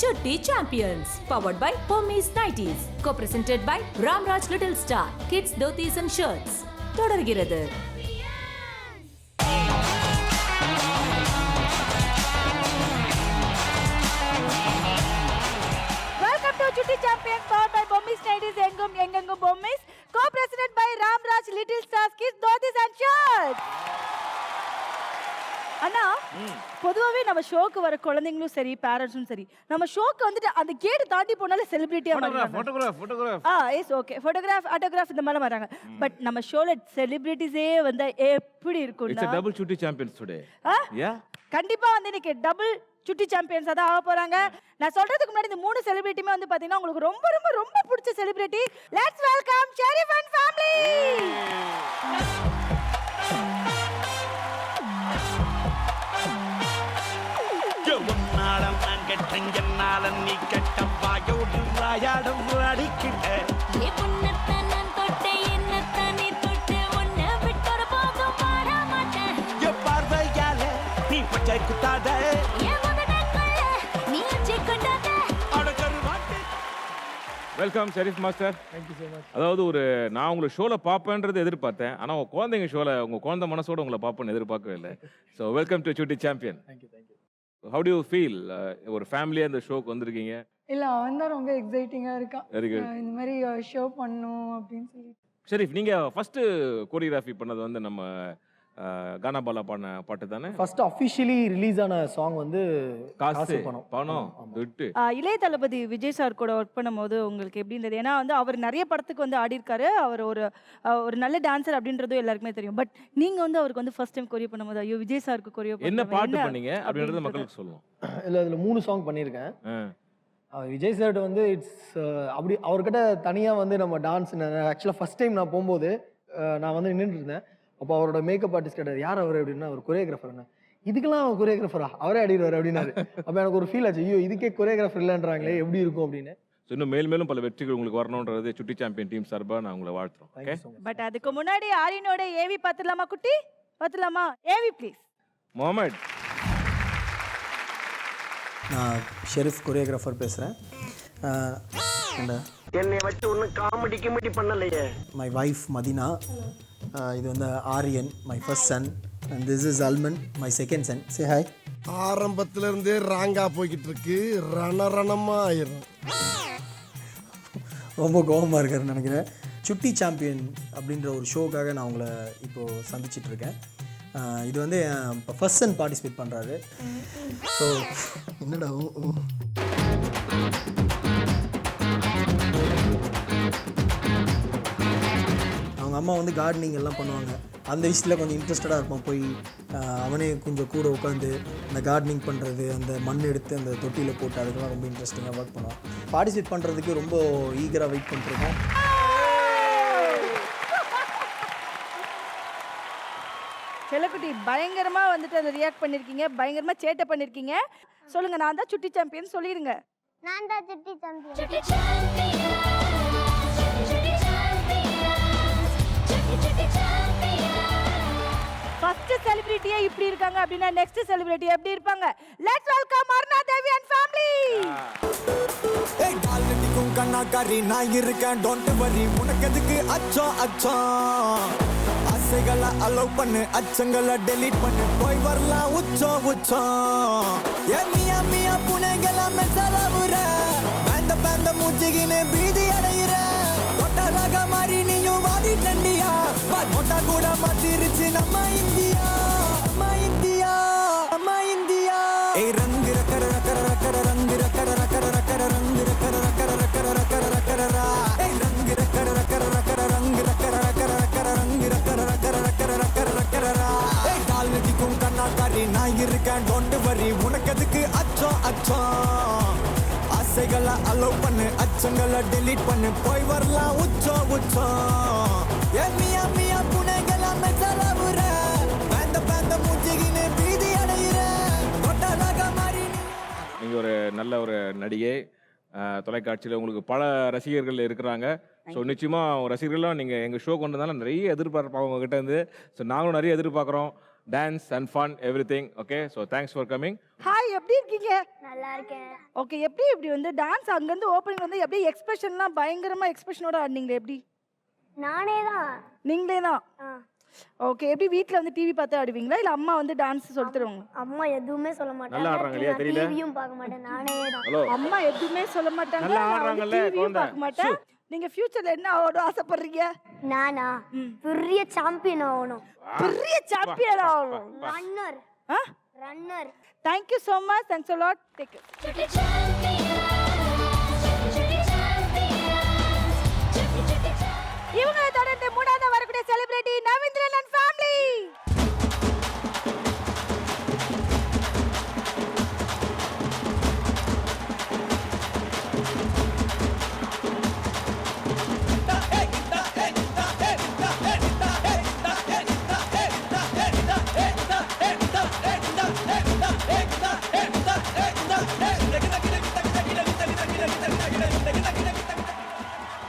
Chutti Champions, powered by Pommies Nighties, co-presented by Ramraj Little Star, Kids Dhotis and Shirts. தொடர்கிறது. Welcome to Chutti Champions, powered by Pommies Nighties, Engum Pommies, co-presented by Ramraj Little Stars, Kids Dhotis and Shirts. அண்ணா, பொதுவாவே நம்ம ஷோக்கு வர குழந்தைங்களும் சரி பேரண்ட்ஸும் சரி நம்ம ஷோக்கு வந்துட்டு அந்த கேட் தாண்டி போனாலே செலிபிரிட்டியா மாறுறாங்க. Photograph yes okay photograph autograph இந்த மாதிரி வராங்க. பட் நம்ம ஷோல செலிபிரிட்டிஸே வந்து எப்படி இருக்கும்னா it's a double Chutti champions today. Yeah. கண்டிப்பா வந்து இன்னைக்கு டபுள் சுட்டி சாம்பியன்ஸா தான் ஆக போறாங்க. நான் சொல்றதுக்கு முன்னாடி இந்த மூணு செலிபிரிட்டியுமே வந்து பாத்தீங்கன்னா உங்களுக்கு ரொம்ப ரொம்ப ரொம்ப பிடிச்ச celebrity. Let's welcome Sharif and family. நாடம் நான் கெட்டங்கனால நீ கெட்ட வாயோடு ராயாடம் அடிக்கிட்ட ஏ பொன்னத்த நான் தொட்டே என்னத்த நீ தொட்டு உன்னை விட்டொரு போதும் பாட மாட்டேன் ஏ பார்வையால நீ பச்சை குத்தாத ஏ முதடக்கல்ல நீ சிக்கட்டாத அடக்கரு மாட்டே. Welcome Sherif master. Thank you so much. அதாவது நான் உங்களை ஷோவில் பார்ப்பேன்றது எதிர்பார்த்தேன், ஆனால் உங்கள் குழந்தைங்க ஷோவில் உங்கள் குழந்தை மனசோட உங்களை பார்ப்பேன்னு எதிர்பார்க்கவே இல்லை. So welcome to Chutti champion. Thank you. How to you feel ஒரு ஃபேமிலியாக இந்த ஷோக்கு வந்திருக்கீங்க? இல்லை அவன் தான் ரொம்ப எக்ஸைட்டிங்காக இருக்கான். Very good. இந்த மாதிரி ஷோ பண்ணும் அப்படின்னு சொல்லி. ஷெரீஃப், நீங்கள் ஃபஸ்ட்டு கோரியோகிராஃபி பண்ணது வந்து நம்ம கானா பாலா பாடின பாட்டு தானே? ஃபர்ஸ்ட் அஃபிஷியலி ரிலீஸ் ஆன சாங் வந்து காசு பணம். பணம் விட்டு இளைய தளபதி விஜய் சார் கூட ஒர்க் பண்ணும்போது உங்களுக்கு எப்படி இருந்தது? ஏன்னா வந்து அவர் நிறைய படத்துக்கு வந்து ஆடி இருக்காரு. அவர் ஒரு நல்ல டான்சர் அப்படின்றதும் எல்லாருக்குமே தெரியும். பட் நீங்க வந்து அவருக்கு வந்து ஃபர்ஸ்ட் டைம் கொரியோ பண்ணும்போது ஐயோ விஜய் சாருக்கு கொரியோ என்ன பாட்டு பண்ணீங்க அப்படின்றது மக்களுக்கு சொல்லுவோம். இல்லை அதில் 3 சாங் பண்ணியிருக்கேன். விஜய் சார்ட்ட வந்து இட்ஸ் அப்படி அவர்கிட்ட தனியாக வந்து நம்ம டான்ஸ் ஆக்சுவலாக ஃபர்ஸ்ட் டைம் நான் போகும்போது நான் வந்து நின்றுட்டு இருந்தேன். அப்போ அவரோட மேக்கப் ஆர்டிஸ்ட் கேட்டார் யார் அவர் அப்படின்னா, அவர் கொரியோகிராஃபர். இதுக்கெல்லாம் அவர் கொரியோகிராஃபரா, அவரே ஆடிடுவார் அப்படின்னாரு. அப்போ எனக்கு ஒரு ஃபீல் ஆச்சு, ஐயோ இதுக்கே கொரியோகிராஃபர் இல்லைன்றாங்களே எப்படி இருக்கும் அப்படின்னு. இன்னும் மேலும் பல வெற்றிகள் உங்களுக்கு வரணுன்றது Chutti சாம்பியன் டீம் சார்பாக நான் உங்களை வாழ்த்துறோம். ஓகே. பட் அதுக்கு முன்னாடி ஆரியனோட ஏவி பார்த்துலாமா குட்டி? பார்த்துலாமா? AV please. முகமது. நான் ஷெரீஃப் கொரியோகிராஃபர் பேசுகிறேன். என்னை வச்சு ஒன்றும் காமெடி பண்ணலையே. My wife Madina. இது வந்து Aryan, my first son. And this is Alman, my second son. Say hi. ஆரம்பத்துல இருந்தே ராங்கா போய்கிட்டு இருக்கு, ரணமா ஆயிரும். ரொம்ப கோபமாக இருக்காருன்னு நினைக்கிறேன். Chutti சாம்பியன் அப்படின்ற ஒரு ஷோக்காக நான் உங்களை இப்போது சந்திச்சிட்ருக்கேன். இது வந்து இப்போ ஃபர்ஸ்ட் சன் பார்ட்டிசிபேட் பண்ணுறாரு. ஸோ என்னடா அவங்க அம்மா வந்து கார்டனிங் எல்லாம் பண்ணுவாங்க. அந்த விஷயத்தில் கொஞ்சம் இன்ட்ரெஸ்டடாக இருப்பான். போய் அவனே கொஞ்சம் கூட உட்காந்து அந்த கார்டனிங் பண்ணுறது, அந்த மண் எடுத்து அந்த தொட்டியில் போட்டு அதுக்கெல்லாம் ரொம்ப இன்ட்ரெஸ்டிங்காக ஒர்க் பண்ணுவான். பார்ட்டிசிபேட் பண்ணுறதுக்கு ரொம்ப ஈகராக வெயிட் பண்ணிருக்கோம். செல்லக்குட்டி பயங்கரமா வந்துட்டு அதை ரியாக்ட் பண்ணிருக்கீங்க, பயங்கரமா சேட்டை பண்ணிருக்கீங்க. சொல்லுங்க, நான் தான் Chutti சாம்பியன் சொல்லிடுங்க. நான் தான் சுட்டி சாம்பியன். ஃபர்ஸ்ட் செலிபிரிட்டியே இப்படி இருக்காங்க அப்படின்னா நெக்ஸ்ட் செலிபிரிட்டி எப்படி இருப்பாங்க? Let's welcome Aruna Devi and family. ஏய் காலனிக்கும் கண்ணாக்காரி நான் இருக்கேன், டோன்ட் வரி. உனக்கு எதுக்கு அச்சம் ஆசைகளை அலோவ் பண்ணு, அச்சங்களை டெலீட் பண்ணு. போய் வரலாம் உச்சம் ஏ மியா புனைகளை மெசலவுற பேந்த மூச்சிகினே பீதி அடையிற. தொட்டராக மாறி நீயும் வாடி தண்டியா, மொட்டா கூட மாத்திருச்சு நம்ம இந்தியா. ஏய் ரங்கு ரக்கர ரக்கர ரக்கர ரங்கு ரக்கர ரக்கர ரக்கர ரங்கு ரக்கர ரக்கர ரக்கர ரக்கர ரக்கரா. ஏய் ரங்கு ரக்கர ரக்கர ரக்கர ரங்கு ரக்கர ரக்கர ரக்கர ரங்கு ரக்கர ரக்கர ரக்கர ரக்கர ரக்கரா. ஏய் கால் நதிக்கும் கண்ணாக்காரி நான் இருக்கேன், டோன்ட் வரி. உனக்கு எதுக்கு அச்சம் ஆசைகளை அலோவ் பண்ணு, அச்சங்களை டெலீட் பண்ணு. போய் வரலாம் உச்சம் ஏ மியா புனைகளை மெசலவுற பேந்த மூச்சிகினே பீதி அடையிற. தொட்டராக மாறி நீங்கள் ஒரு நல்ல ஒரு நடிகை. தொலைக்காட்சியில் உங்களுக்கு பல ரசிகர்கள் இருக்கிறாங்க. ஸோ நிச்சயமாக ரசிகர்கள்லாம் நீங்கள் எங்கள் ஷோ கொண்டு வந்தாலும் நிறைய எதிர்பார்ப்பாங்க உங்ககிட்ட இருந்து. ஸோ நாங்களும் நிறைய எதிர்பார்க்குறோம். Dance and fun everything. Okay, so thanks for coming. Hi, எப்படி இருக்கீங்க? நல்லா இருக்கேன். ஓகே, எப்படி இப்படி வந்து டான்ஸ் அங்கேருந்து ஓப்பனிங் வந்து எப்படி எக்ஸ்பிரஷன்லாம் பயங்கரமா எக்ஸ்பிரஷனோட ஆடினீங்களே எப்படி? நானே தான். நீங்களே தான்? ஓகே, எப்படி வீட்டில் வந்து டிவி பார்த்து ஆடுவீங்களா இல்லை அம்மா வந்து டான்ஸ் சொல்லி தருவாங்க? அம்மா எதுவுமே சொல்ல நல்லா ஆடுறாங்க இல்லையா, மாட்டாங்க. தெரியல? டிவியும் பார்க்க மாட்டேன். நானே தான். ஹலோ, அம்மா எதுவுமே சொல்ல மாட்டாங்க, நல்லா நான் வந்து ஆடுறாங்கல்ல, டிவியும் குழந்தை. பார்க்க மாட்டேன். நீங்க ஃபியூச்சர்ல என்ன ஆகணும் ஆசைப்படுறீங்க? நானா பெரிய சாம்பியன் ஆகணும். பெரிய சாம்பியன் ஆகணும். ரன்னர். ஆ? Runner. Thank you so much. Thanks a lot. Take care. இவங்களை தொடர்ந்து மூணாவது வரக்கூடிய செலிபிரிட்டி நவீந்திரன் அண்ட் ஃபேமிலி.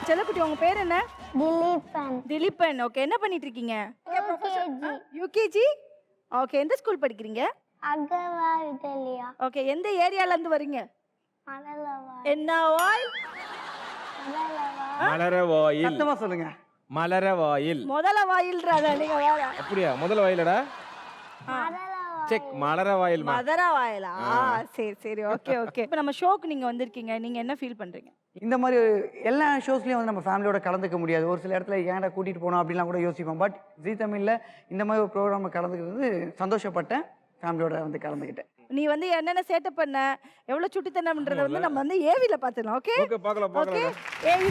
செல்லக்குட்டி, உங்க பேர் என்ன? திலீபன். திலீபன். ஓகே, என்ன பண்ணிட்டு இருக்கீங்க? யூகேஜி. ஓகே, எந்த ஸ்கூல் படிக்கிறீங்க? அகவா வித்யாலயா. ஓகே, எந்த ஏரியால இருந்து வரீங்க? மணலவா. என்ன வாய்? மலரவாயில். சத்தமா சொல்லுங்க. மலரவாயில். முதல வாயில்றாத நீங்க வேற. அப்படியா? முதல்ல வாயிலடா. செக். மலரவாயில். மதரா வாயிலா? சரி சரி, ஓகே ஓகே. இப்போ நம்ம ஷோக்கு நீங்க வந்திருக்கீங்க, நீங்க என்ன ஃபீல் பண்றீங்க? இந்த மாதிரி எல்லா ஷோஸ்லையும் வந்து நம்ம ஃபேமிலியோட கலந்துக்க முடியாது. ஒரு சில இடத்துல ஏன்டா கூட்டிகிட்டு போனோம் அப்படிலாம் கூட யோசிப்போம். பட் ஜீ தமிழில் இந்த மாதிரி ஒரு ப்ரோக்ராமில் கலந்துக்கிறது சந்தோஷப்பட்டேன். ஃபேமிலியோட வந்து கலந்துக்கிட்டேன். நீ வந்து என்னென்ன சேட்டை பண்ண, எவ்வளவு சுட்டித்தனம்ன்றதை வந்து நம்ம வந்து ஏவில பார்த்துக்கலாம். ஓகே ஓகே, பார்க்கலாம் ஓகே. பார்க்கலாம். ஏவி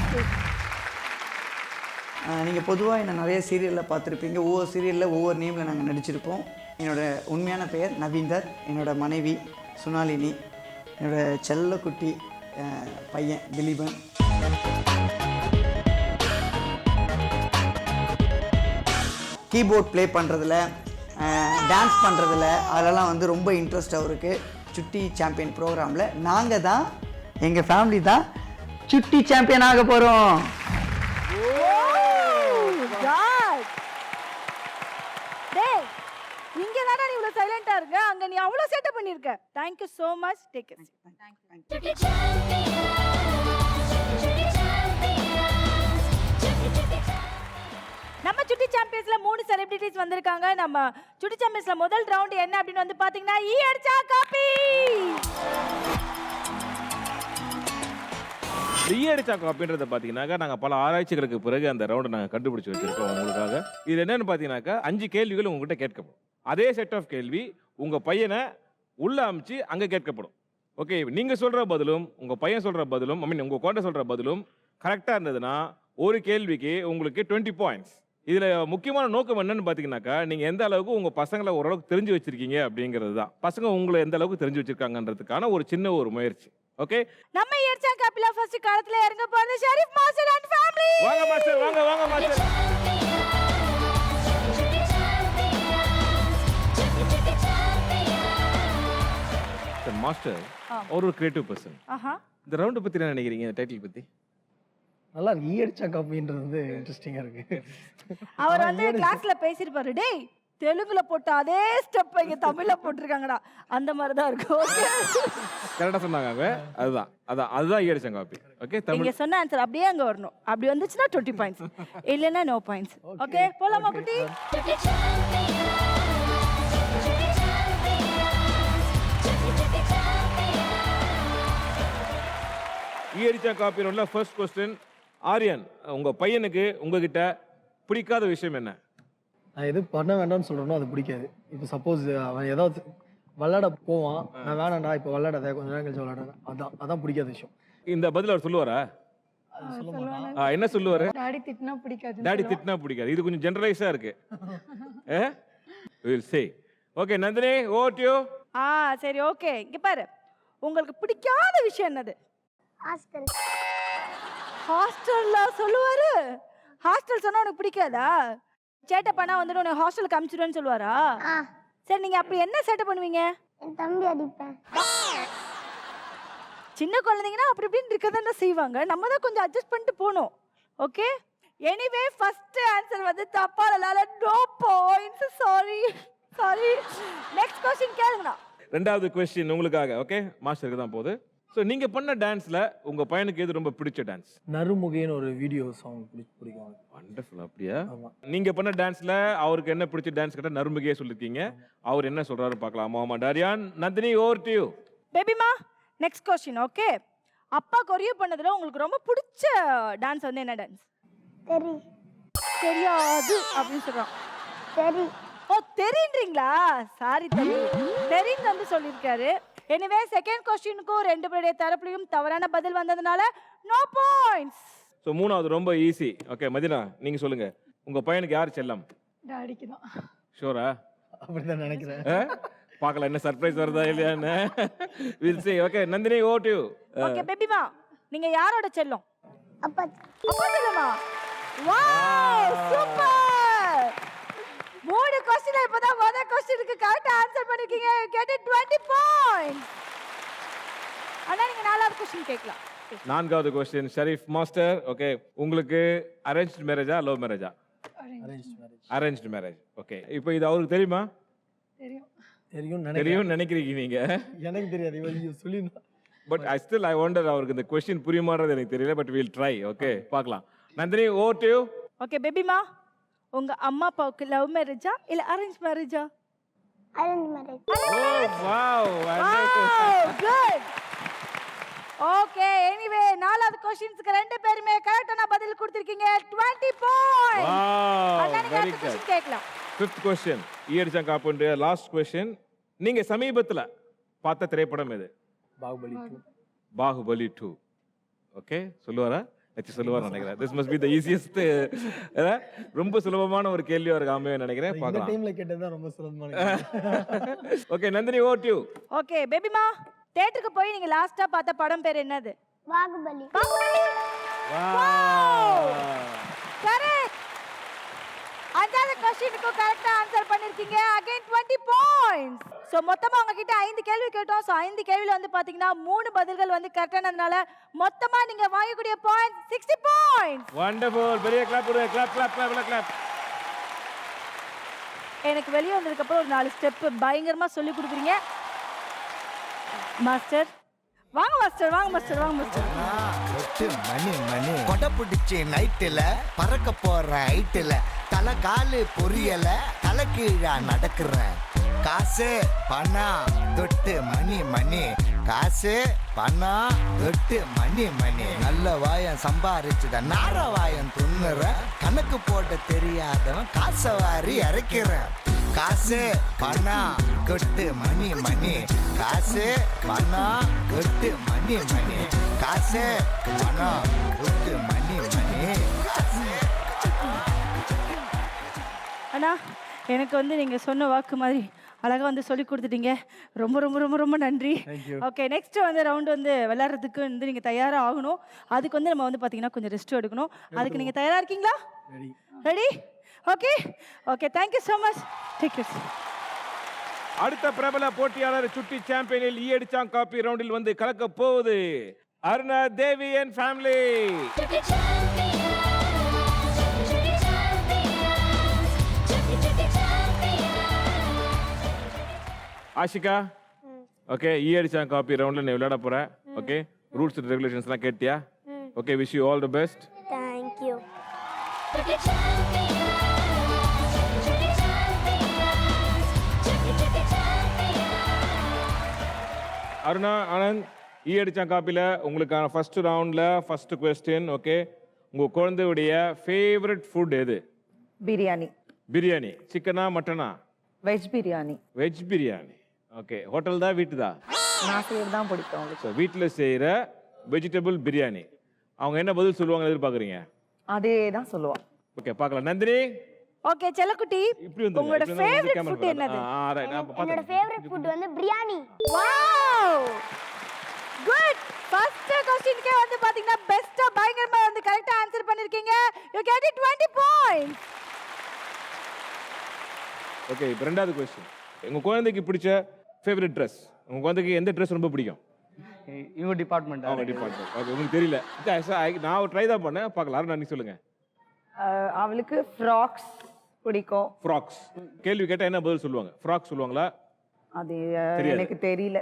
நீங்கள் பொதுவாக என்ன நிறைய சீரியலில் பார்த்துருப்பீங்க. ஒவ்வொரு சீரியலில் ஒவ்வொரு நேமில் நாங்கள் நடிச்சிருப்போம். என்னோட உண்மையான பெயர் நவீந்தர். என்னோட மனைவி சுனாலினி. என்னோட செல்லக்குட்டி பையன் திலீபன். கீபோர்ட் ப்ளே பண்ணுறதுல, டான்ஸ் பண்ணுறதுல அதெல்லாம் வந்து ரொம்ப இன்ட்ரெஸ்ட் அவருக்கு. சுட்டி சாம்பியன் ப்ரோக்ராமில் நாங்கள் தான், எங்கள் ஃபேமிலி தான் சுட்டி சாம்பியன் ஆக போகிறோம். டேய், இங்க தான நீ இவ்வளவு சைலண்டா இருக்க, அங்க நீ அவ்வளவு சேட்டை பண்ணிருக்க. Thank you so much. Take care. நம்ம சுட்டி சாம்பியன்ஸ்ல 3 செலிபிரிட்டிஸ் வந்திருக்காங்க. நம்ம சுட்டி சாம்பியன்ஸ்ல முதல் ரவுண்ட் என்ன அப்படின்னு வந்து பாத்தீங்கன்னா ஈ அடிச்சா காப்பி. ஈயடிச்சா காப்பின்றத பார்த்தீங்கன்னாக்கா நாங்கள் பல ஆராய்ச்சிகளுக்கு பிறகு அந்த ரவுண்டை நாங்கள் கண்டுபிடிச்சி வச்சிருக்கோம் உங்களுக்காக. இது என்னன்னு பார்த்தீங்கன்னாக்கா 5 கேள்விகள் உங்ககிட்ட கேட்கப்படும். அதே செட் ஆஃப் கேள்வி உங்கள் பையனை உள்ள அமிச்சு அங்கே கேட்கப்படும். ஓகே, நீங்கள் சொல்கிற பதிலும் உங்கள் பையன் சொல்கிற பதிலும் உங்கள் குழந்தை சொல்கிற பதிலும் கரெக்டாக இருந்ததுன்னா ஒரு கேள்விக்கு உங்களுக்கு 20 பாயிண்ட்ஸ். இதில் முக்கியமான நோக்கம் என்னன்னு பார்த்தீங்கன்னாக்கா நீங்கள் எந்த அளவுக்கு உங்கள் பசங்களை ஓரளவுக்கு தெரிஞ்சு வச்சிருக்கீங்க அப்படிங்கிறது தான். பசங்க உங்களை எந்த அளவுக்கு தெரிஞ்சு வச்சிருக்காங்கன்றதுக்கான ஒரு சின்ன ஒரு முயற்சி. ஓகே, நம்ம ஏர்ச்சா காப்பில ஃபர்ஸ்ட் காலத்துல இறங்க போறது ஷரீஃப் மாஸ்டர் அண்ட் ஃபேமிலி. வாங்க மாஸ்டர், வாங்க வாங்க மாஸ்டர். மாஸ்டர் ஒரு கிரியேட்டிவ் பர்சன். இந்த ரவுண்ட் பத்தி என்ன நினைக்கிறீங்க? இந்த டைட்டில் பத்தி நல்லா இருக்கு. ஈயடிச்சா காப்பின்றது வந்து இன்ட்ரெஸ்டிங்கா இருக்கு. அவர் வந்து கிளாஸ்ல பேசிருப்பாரு, டேய் தெலுங்குல போட்ட அதே ஸ்டெப் இங்க தமிழ்ல போட்டிருக்காங்கடா, அந்த மாதிரி தான் இருக்கும். கரெக்டா சொன்னாங்க. அதுதான் ஈயடிச்சா காப்பி. ஓகே, தமிழ் நீங்க சொன்ன ஆன்சர் அப்படியே அங்க வரணும். அப்படி வந்துச்சுன்னா 20 பாயிண்ட்ஸ், இல்லனா நோ பாயிண்ட்ஸ். ஓகே, போலாமா குட்டி? ஈயடிச்சா காப்பி ரவுண்ட்ல ஃபர்ஸ்ட் क्वेश्चन. ஆரியன், உங்க பையனுக்கு உங்ககிட்ட பிடிக்காத விஷயம் என்ன? நான் எது பண்ண வேண்டாம்னு சொல்றேனோ அது பிடிக்காது. இப்போ சப்போஸ் அவன் ஏதாவது விளையாட போவான், நான் வேணாண்டா இப்போ விளையாடாத, கொஞ்ச நேரம் கழிச்சு விளையாடுறேன், அதான் பிடிக்காத விஷயம். இந்த பதில் அவர் சொல்லுவாரா? என்ன சொல்லுவாரு? டாடி திட்டினா பிடிக்காது. டாடி திட்டினா பிடிக்காது. இது கொஞ்சம் ஜெனரலைஸா இருக்கு. Will say. Okay Nandini, over to you. சரி, ஓகே. இங்க பாரு, உங்களுக்கு பிடிக்காத விஷயம் என்னது? ஹாஸ்டல். ஹாஸ்டல்ல சொல்லுவாரு? ஹாஸ்டல் சொன்னா உனக்கு பிடிக்காதா? சேட்டை பண்ணா வந்துட்டு உனக்கு ஹாஸ்டலுக்கு அனுப்பிச்சிடுவேன்னு சொல்லுவாரா? சரி, நீங்க அப்படி என்ன சேட்டை பண்ணுவீங்க? என் தம்பி அடிப்பேன். சின்ன குழந்தைங்கன்னா அப்படி இப்படின்னு இருக்க தானே செய்வாங்க. நம்ம தான் கொஞ்சம் அட்ஜஸ்ட் பண்ணிட்டு போகணும். ஓகே, எனிவே ஃபர்ஸ்ட் ஆன்சர் வந்து தப்பா, அதனால no points. Sorry sorry. Next question கேளுங்கடா. ரெண்டாவது கொஸ்டின் உங்களுக்காக. ஓகே, மாஸ்டருக்கு தான் போகுது. ஸோ நீங்க பண்ண டான்ஸ்ல உங்க பையனுக்கு எது ரொம்ப பிடிச்ச டான்ஸ்? நறுமுகைன்னு ஒரு வீடியோ சாங் பிடிக்கும். வண்டர்ஃபுல். அப்படியா? ஆமா. நீங்க பண்ண டான்ஸ்ல அவருக்கு என்ன பிடிச்ச டான்ஸ் கேட்டா நறுமுகையே சொல்லிருக்கீங்க. அவர் என்ன சொல்றாரு பார்க்கலாம். மாமா டாரியான், நந்தினி, ஓவர் டு யூ. பேபிமா, நெக்ஸ்ட் क्वेश्चन. ஓகே, அப்பா கொரியோ பண்ணதுல உங்களுக்கு ரொம்ப பிடிச்ச டான்ஸ் வந்து என்ன டான்ஸ்? தெரியாது அப்படின்னு சொல்றான். ஓ, தெரியுன்றீங்களா? சாரி தம்பி, தெரியும் வந்து சொல்லியிருக்காரு. எனிவே செகண்ட் क्वेश्चनக்கும் ரெண்டு பேருடைய தரப்புலையும் தவறான பதில் வந்ததுனால நோ பாயிண்ட்ஸ். ஸோ மூணாவது ரொம்ப ஈஸி. ஓகே மதினா, நீங்க சொல்லுங்க. உங்க பையனுக்கு யார் செல்லம்? டாடிக்கு தான். ஷூரா? அப்படிதான் நினைக்கிறேன். பார்க்கலாம் என்ன சர்ப்ரைஸ் வருதா இல்லையான்னு. Will see. Okay Nandini, over to you. Okay பேபிமா, நீங்க யாரோட செல்லம்? அப்பா. அப்பா செல்லமா? Wow, super. மூணு क्वेश्चन இப்போதான் முதல் क्वेश्चनக்கு கரெக்ட்டா ஆன்சர் பண்ணிருக்கீங்க. You get it 20 points. அண்ணா நீங்க நாலாவது क्वेश्चन கேட்கலாம். நான்காவது கொஸ்டின் ஷரீஃப் மாஸ்டர். ஓகே, உங்களுக்கு அரேஞ்ச்டு மேரேஜா லவ் மேரேஜா? Arranged marriage. ஓகே, இப்போ இது அவருக்கு தெரியுமா? தெரியும் நினைக்கிறீங்க நீங்க. எனக்கு தெரியாது, இவன் சொல்லினா. But I still I wonder அவருக்கு இந்த கொஸ்டின் புரியுமான்றது எனக்கு தெரியல. But will try. ஓகே, பார்க்கலாம். Nandini, over to you. Okay பேபிமா, உங்க அம்மா அப்பாவுக்கு லவ் மேரேஜா இல்ல அரேஞ்ச் மேரேஜா? Arrange marriage. Oh wow, good. Okay, anyway நாலாவது क्वेश्चनஸ்க்கு ரெண்டு பேருமே கரெக்ட்டான பதில் கொடுத்திருக்கீங்க. 20 பாயிண்ட்ஸ். வாவ், நீங்க வெரி அடுத்த குட். क्वेश्चन கேட்கலாம். ஃபிஃப்த் கொஸ்டின் ஈயடிச்சான் காப்புன்ற லாஸ்ட் கொஸ்டின். நீங்க சமீபத்துல பார்த்த திரைப்படம் எது? பாகுபலி 2. பாகுபலி 2. ஓகே, சொல்லுவாரா? எச்சு சொல்லுவார் நினைக்கிறேன். This must be the easiest. ரொம்ப சுலபமான ஒரு கேள்வி அவருக்கு அமைய நினைக்கிறேன். இந்த பார்க்கலாம். டைம்ல கேட்டது தான் ரொம்ப சுலபமான. Okay Nandini, over to you. Okay பேபிமா, தியேட்டருக்கு போய் நீங்க லாஸ்டா பார்த்த படம் பேர் என்னது? பாகுபலி. Wow, correct. அஞ்சாவது क्वेश्चनக்கு கரெக்ட்டா ஆன்சர் பண்ணிருக்கீங்க. Again 20 points. சோ மொத்தமா உங்ககிட்ட 5 கேள்வி கேட்டோம். சோ 5 கேள்வில வந்து பாத்தீங்கன்னா 3 பதில்கள் வந்து கரெக்ட்டானதுனால மொத்தமா நீங்க வாங்கக்கூடிய பாயிண்ட்ஸ் 60 பாயிண்ட்ஸ். வண்டர்ஃபுல். பெரிய கிளாப் கொடுங்க. Clap clap clap clap. எனக்கு வெளிய வந்ததுக்கு அப்புறம் ஒரு 4 ஸ்டெப் பயங்கரமா சொல்லி கொடுக்குறீங்க. மாஸ்டர் வாங்க மாஸ்டர், வாங்க மாஸ்டர், வாங்க மாஸ்டர். மணி கொடை பிடிச்சி நைட்டுல பறக்க போற ஹைட்டுல தலை காலு பொரியல தலை கீழா நடக்கிற காசு பணம் தொட்டு மணி காசு பணம் தொட்டு மணி நல்ல வாயம் சம்பாரிச்சுத நார வாயம் துண்ணுற கணக்கு போட தெரியாதவன் காசை வாரி இறக்கிறேன். காசு பணம் கொட்டு மணி காசு பணம் கொட்டு மணி காசு பணம் கொட்டு மணி அண்ணா, எனக்கு வந்து நீங்க சொன்ன வாக்கு மாதிரி அழகா வந்து சொல்லி கொடுத்துட்டீங்க. ரொம்ப ரொம்ப ரொம்ப ரொம்ப நன்றி. ஓகே, நெக்ஸ்ட் வந்து ரவுண்ட் வந்து விளையாடுறதுக்கு வந்து நீங்க தயாரா ஆகணும். அதுக்கு வந்து நம்ம வந்து பாத்தீங்கன்னா கொஞ்சம் ரெஸ்ட் எடுக்கணும். அதுக்கு நீங்க தயாரா இருக்கீங்களா? Ready? Okay okay, thank you so much. Take care. அடுத்த பிரபல போட்டியாளர் சுட்டி சாம்பியனில் ஈயடிச்சான் காப்பி ரவுண்டில் வந்து கலக்க போகுது Aruna Devi and family. Ashika, okay, ஈயடிச்சான் காப்பி ரவுண்ட்ல நீ விளையாட போற. ஓகே, ரூல்ஸ் அண்ட் ரெகுலேஷன்ஸ்லாம் கேட்டியா? Okay, wish you all the best. Thank you. Aruna, Anand, ஈயடிச்சான் காப்பியில் உங்களுக்கான ஃபர்ஸ்ட் ரவுண்டில் ஃபர்ஸ்ட் கொஸ்டின். ஓகே, உங்கள் குழந்தையுடைய ஃபேவரட் ஃபுட் எது? பிரியாணி. பிரியாணி. சிக்கனா மட்டனா? Veg biryani. Veg biryani. Okay, hotel தான் வீட்டு தான்? நான் செய்யறது தான் பிடிக்கும். ஸோ வீட்டில் செய்கிற வெஜிடபிள் பிரியாணி. அவங்க என்ன பதில் சொல்லுவாங்க எதிர்பார்க்குறீங்க? அதே தான் சொல்லுவான். ஓகே, பார்க்கலாம். நந்தினி. ஓகே செல்லக்குட்டி, உங்களோட ஃபேவரட் ஃபுட் என்னது? என்னோட ஃபேவரட் ஃபுட் வந்து பிரியாணி. Wow, good. ஃபர்ஸ்ட் क्वेश्चनக்கே வந்து பாத்தீங்கன்னா பெஸ்டா பயங்கரமா வந்து கரெக்ட்டா ஆன்சர் பண்ணிருக்கீங்க. You get it 20 points. Okay, இப்போ ரெண்டாவது கொஸ்டின். உங்கள் குழந்தைக்கு பிடிச்ச ஃபேவரட் ட்ரெஸ். உங்கள் குழந்தைக்கு எந்த ட்ரெஸ் ரொம்ப பிடிக்கும்? இவங்க டிபார்ட்மெண்ட். அவங்க டிபார்ட்மெண்ட். ஓகே, உங்களுக்கு தெரியல. நான் ட்ரை தான் பண்ணேன். பார்க்கலாம். அருணா, நீ சொல்லுங்க. அவளுக்கு ஃப்ராக்ஸ் பிடிக்கும். ஃப்ராக்ஸ். கேள்வி கேட்டா என்ன பதில் சொல்லுவாங்க? ஃப்ராக் சொல்லுவாங்களா? அது தெரியாது. எனக்கு தெரியல.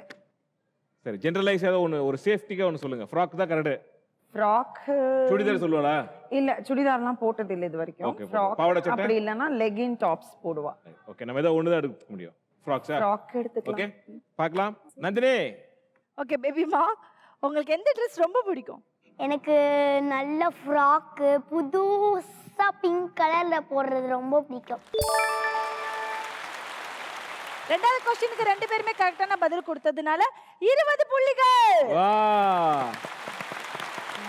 சரி, ஜெனரலைஸ் ஏதோ ஒன்று, ஒரு சேஃப்டிக்கா ஒன்று சொல்லுங்க. ஃப்ராக் தான் கரெக்ட். ஃப்ராக் சுடிதார் சொல்லுவாளா? இல்ல, சுடிதார்லாம் போட்டது இல்ல இது வரைக்கும். Okay, ஃப்ராக் பாவாடை சட்டை? அப்படி இல்லனா லெகின் டாப்ஸ் போடுவா. ஓகே, நம்ம ஏதோ ஒன்று தான் எடுக்க முடியும். ஃப்ராக்ஸா? ஃப்ராக் எடுத்துக்கலாம். ஓகே, பார்க்கலாம். நந்தினி. ஓகே பேபிமா, உங்களுக்கு எந்த ட்ரெஸ் ரொம்ப பிடிக்கும்? எனக்கு நல்ல ஃப்ராக்கு புதுசா பிங்க் கலர்ல போடுறது ரொம்ப பிடிக்கும். ரெண்டாவது क्वेश्चनக்கு ரெண்டு பேருமே கரெக்டான பதில் கொடுத்ததுனால 20 புள்ளிகள். வா,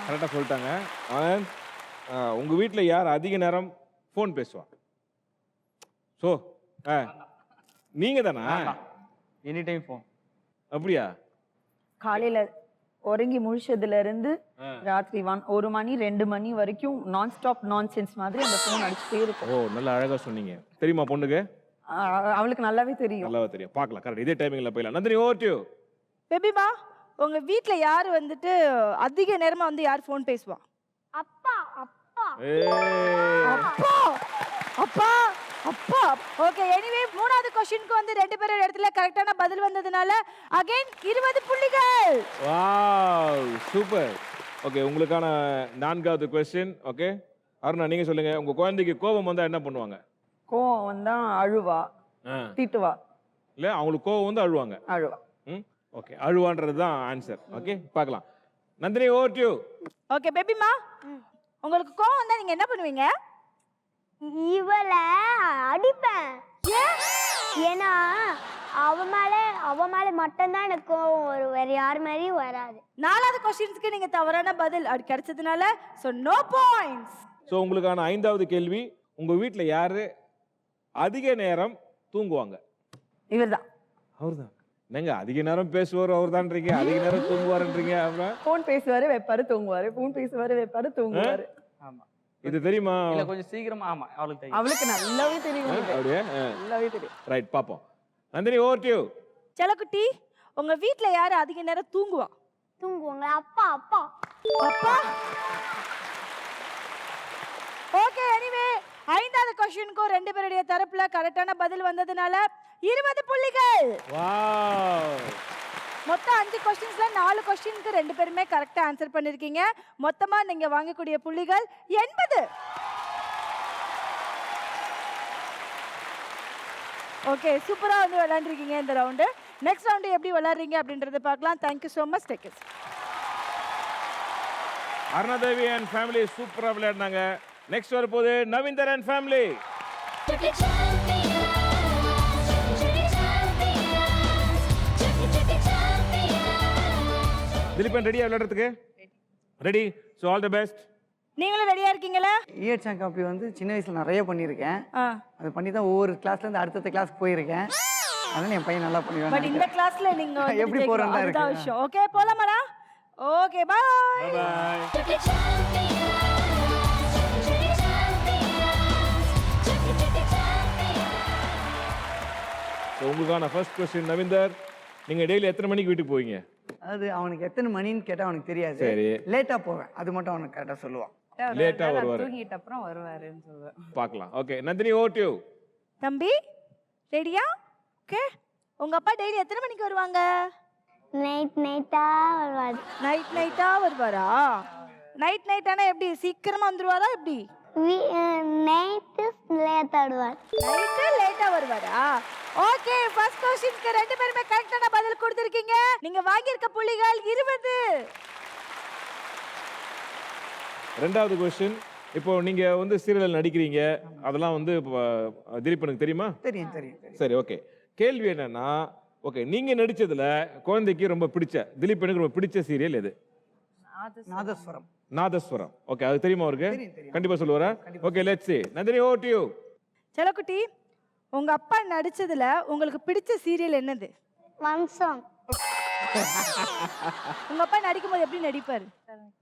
கரெக்டா சொல்லிட்டாங்க. ஆனந்த், உங்க வீட்ல யார் அதிக நேரம் ஃபோன் பேசுவா? சோ நீங்க தானா? Any time phone. அப்படியா? காலையில ஒருங்கி முழிச்சதுல இருந்து ராத்திரி 1 மணி 2 மணி வரைக்கும் நான் ஸ்டாப் நான்சென்ஸ் மாதிரி அந்த ஃபோன் அடிச்சுட்டே இருக்கும். ஓ, நல்லா அழகா சொன்னீங்க. தெரியுமா பொண்ணுக்கு? அவளுக்கு நல்லாவே தெரியும். நல்லாவே தெரியும். பார்க்கலாம். கரெக்ட். இதே டைமிங்ல போயிடலாம். Nandini, over to you. பேபிமா, உங்க வீட்ல யார் வந்துட்டு அதிக நேரமா வந்து யார் ஃபோன் பேசுவா? அப்பா அப்பா அப்பா அப்பா அப்பா. ஓகே, எனிவே மூணாவது क्वेश्चनக்கு வந்து ரெண்டு பேரும் இடத்துல கரெக்டான பதில் வந்ததுனால அகைன் 20 புள்ளிகள். Wow, super. ஓகே, உங்களுக்கான நான்காவது क्वेश्चन. ஓகே, அருணா நீங்க சொல்லுங்க. உங்க குழந்தைக்கு கோபம் வந்தா என்ன பண்ணுவாங்க? கோவம் வந்தா அழுவா, திட்டுவா. இல்ல, அவங்களுக்கு கோபம் வந்து அழுவாங்க. அழுவா. ஓகே, அழுவான்றது தான் ஆன்சர். ஓகே, பார்க்கலாம். Nandini, over to you. Okay பேபிமா, உங்களுக்கு கோவம் வந்தா நீங்க என்ன பண்ணுவீங்க? இவள அடிப்பேன். ஏன்னா அவ மேல மட்டும்தான் எனக்கு கோவம் வரும், வேற யார் மேலேயும் வராது. நாலாவது क्वेश्चनக்கு நீங்க தவறான பதில் அது கிடைச்சதுனால சோ நோ பாயிண்ட்ஸ். சோ உங்களுக்கான ஐந்தாவது கேள்வி, உங்க வீட்ல யாரு அதிக நேரம் தூங்குவாங்க? இவர்தான். அவர்தான். என்னங்க அதிக நேரம் பேசுவார் அவர்தான்றீங்க, அதிக நேரம் தூங்குவாருன்றீங்க. அப்புறம் ஃபோன் பேசுவாரு வைப்பாரு தூங்குவாரு, ஃபோன் பேசுவாரு வைப்பாரு தூங்குவாரு. ஆமா. இது தெரியுமா? இல்ல கொஞ்சம் சீக்கிரமா. ஆமா, அவளுக்கு தெரியும். அவளுக்கு நல்லாவே தெரியும். அப்படியே? நல்லாவே தெரியும். ரைட், பாப்போம். Nandini, over to you. செல்லக்குட்டி, உங்க வீட்ல யாரு அதிக நேரம் தூங்குவா? தூங்குவாங்க அப்பா அப்பா அப்பா. ஓகே, எனிவே ஐந்தாவது क्वेश्चनக்கு ரெண்டு பேருடைய தரப்புல கரெக்டான பதில் வந்ததுனால 20 புள்ளிகள். வாவ். மொத்தம் 5 क्वेश्चंसல 4 क्वेश्चनக்கு ரெண்டு பேருமே கரெக்ட்டா ஆன்சர் பண்ணிருக்கீங்க. மொத்தமா நீங்க வாங்கக்கூடிய புள்ளிகள் 80. ஓகே, சூப்பரா வந்து விளையாண்டுருக்கீங்க இந்த ரவுண்டு. நெக்ஸ்ட் ரவுண்டு எப்படி விளையாடுறீங்க அப்படின்றத பார்க்கலாம். Thank you so much. Take it. Arunadevi and family சூப்பரா விளையாடுனாங்க. நெக்ஸ்ட் வரப்போகுது நவீந்தர் அண்ட் ஃபேமிலி. திலீபன் ரெடியா விளையாடுறதுக்கு? Ready. So all the best. நீங்களும் ரெடியா இருக்கீங்களா? இயர் சாங் காப்பி வந்து சின்ன வயசுல நிறைய பண்ணியிருக்கேன். அது பண்ணி தான் ஒவ்வொரு கிளாஸ்ல இருந்து அடுத்த கிளாஸ்க்கு போயிருக்கேன். அதனால என் பையன் நல்லா பண்ணுவான். பட் இந்த கிளாஸ்ல நீங்க எப்படி போறேன்னு தான் இருக்கு. விஷயம். ஓகே, போலாமாடா? Okay, bye bye. உங்களுக்கான ஃபர்ஸ்ட் क्वेश्चन நவீந்தர், நீங்க டெய்லி எத்தனை மணிக்கு வீட்டுக்கு போவீங்க? அது அவனுக்கு எத்தனை மணின்னு கேட்டா அவனுக்கு தெரியாது. சரி. லேட்டா போவேன், அது மட்டும் அவனுக்கு கரெக்டா சொல்லுவான். லேட்டா வருவாரு. தூங்கிட்ட அப்புறம் வருவாருன்னு சொல்லுவேன். பார்க்கலாம். Okay, Nandini, over to you. தம்பி ரெடியா? ஓகே, உங்க அப்பா டெய்லி எத்தனை மணிக்கு வருவாங்க? நைட்டா வருவாரு. நைட்டா வருவாரா? நைட்டானா எப்படி சீக்கிரமா வந்துருவாரா எப்படி? நைட்டு லேட்டா வருவார். நைட்டு லேட்டா வருவாரா? ஓகே, ஃபர்ஸ்ட் क्वेश्चनக்கு ரெண்டு பேருமே கரெக்ட்டான பதில் கொடுத்திருக்கீங்க. நீங்க வாங்கி இருக்க புள்ளிகள் 20. ரெண்டாவது क्वेश्चन, இப்போ நீங்க வந்து சீரியல் நடிக்கிறீங்க, அதெல்லாம் வந்து திலீபனுக்கு தெரியுமா? தெரியும் தெரியும். சரி, ஓகே. கேள்வி என்னன்னா, ஓகே, நீங்க நடிச்சதுல குழந்தைக்கு ரொம்ப பிடிச்ச, திலீபனுக்கு ரொம்ப பிடிச்ச சீரியல் எது? நாதஸ்வரம். நாதஸ்வரம். ஓகே, அது தெரியுமா அவருக்கு? தெரியும். கண்டிப்பா சொல்லுவாரா? Okay, let's see. Nandini, over to you. செல்லக்குட்டி, உங்க அப்பா நடிச்சதுல உங்களுக்கு பிடிச்ச சீரியல் என்னது? வம்சம். உங்க அப்பா நடிக்கும்போது எப்படி நடிப்பாரு?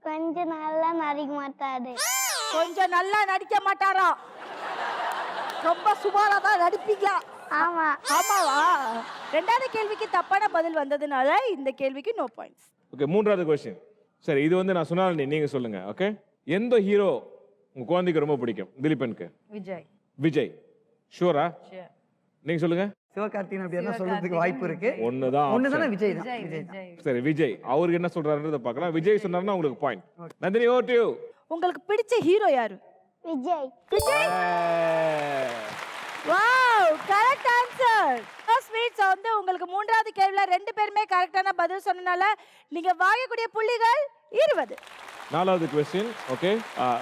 கொஞ்சம் நல்லா நடிக்க மாட்டாரு. கொஞ்சம் நல்லா நடிக்க மாட்டாரா? ரொம்ப சுமாரா தான் நடிப்பீங்களா? ஆமா. ஆமாவா? ரெண்டாவது கேள்விக்கு தப்பான பதில் வந்ததுனால இந்த கேள்விக்கு நோ பாயிண்ட்ஸ். ஓகே, மூன்றாவது क्वेश्चन. சரி, இது வந்து நான் சொன்னால நீங்க சொல்லுங்க. ஓகே, எந்த ஹீரோ உங்க குழந்தைக்கு ரொம்ப பிடிக்கும்? திலீபனுக்கு விஜய். விஜய். ஷூரா நீங்க சொல்லுங்க. சிவகார்த்திகேயன் அப்படி என்ன சொல்றதுக்கு வாய்ப்பு இருக்கு. ஒண்ணுதான் ஒண்ணுதானே option. விஜய் தான். விஜய் தான். சரி விஜய் அவருக்கு என்ன சொல்றாருன்றத பார்க்கலாம். விஜய் சொன்னாருன்னா உங்களுக்கு point. Nandini over to you. உங்களுக்கு பிடிச்ச ஹீரோ யாரு? Vijay. Vijay. Wow, correct answer. Sweets வந்து உங்களுக்கு மூன்றாவது கேள்வில ரெண்டு பேருமே கரெக்டான பதில் சொன்னனால நீங்க வாங்கக்கூடிய புள்ளிகள் 20. நாலாவது கொஸ்டின். ஓகே,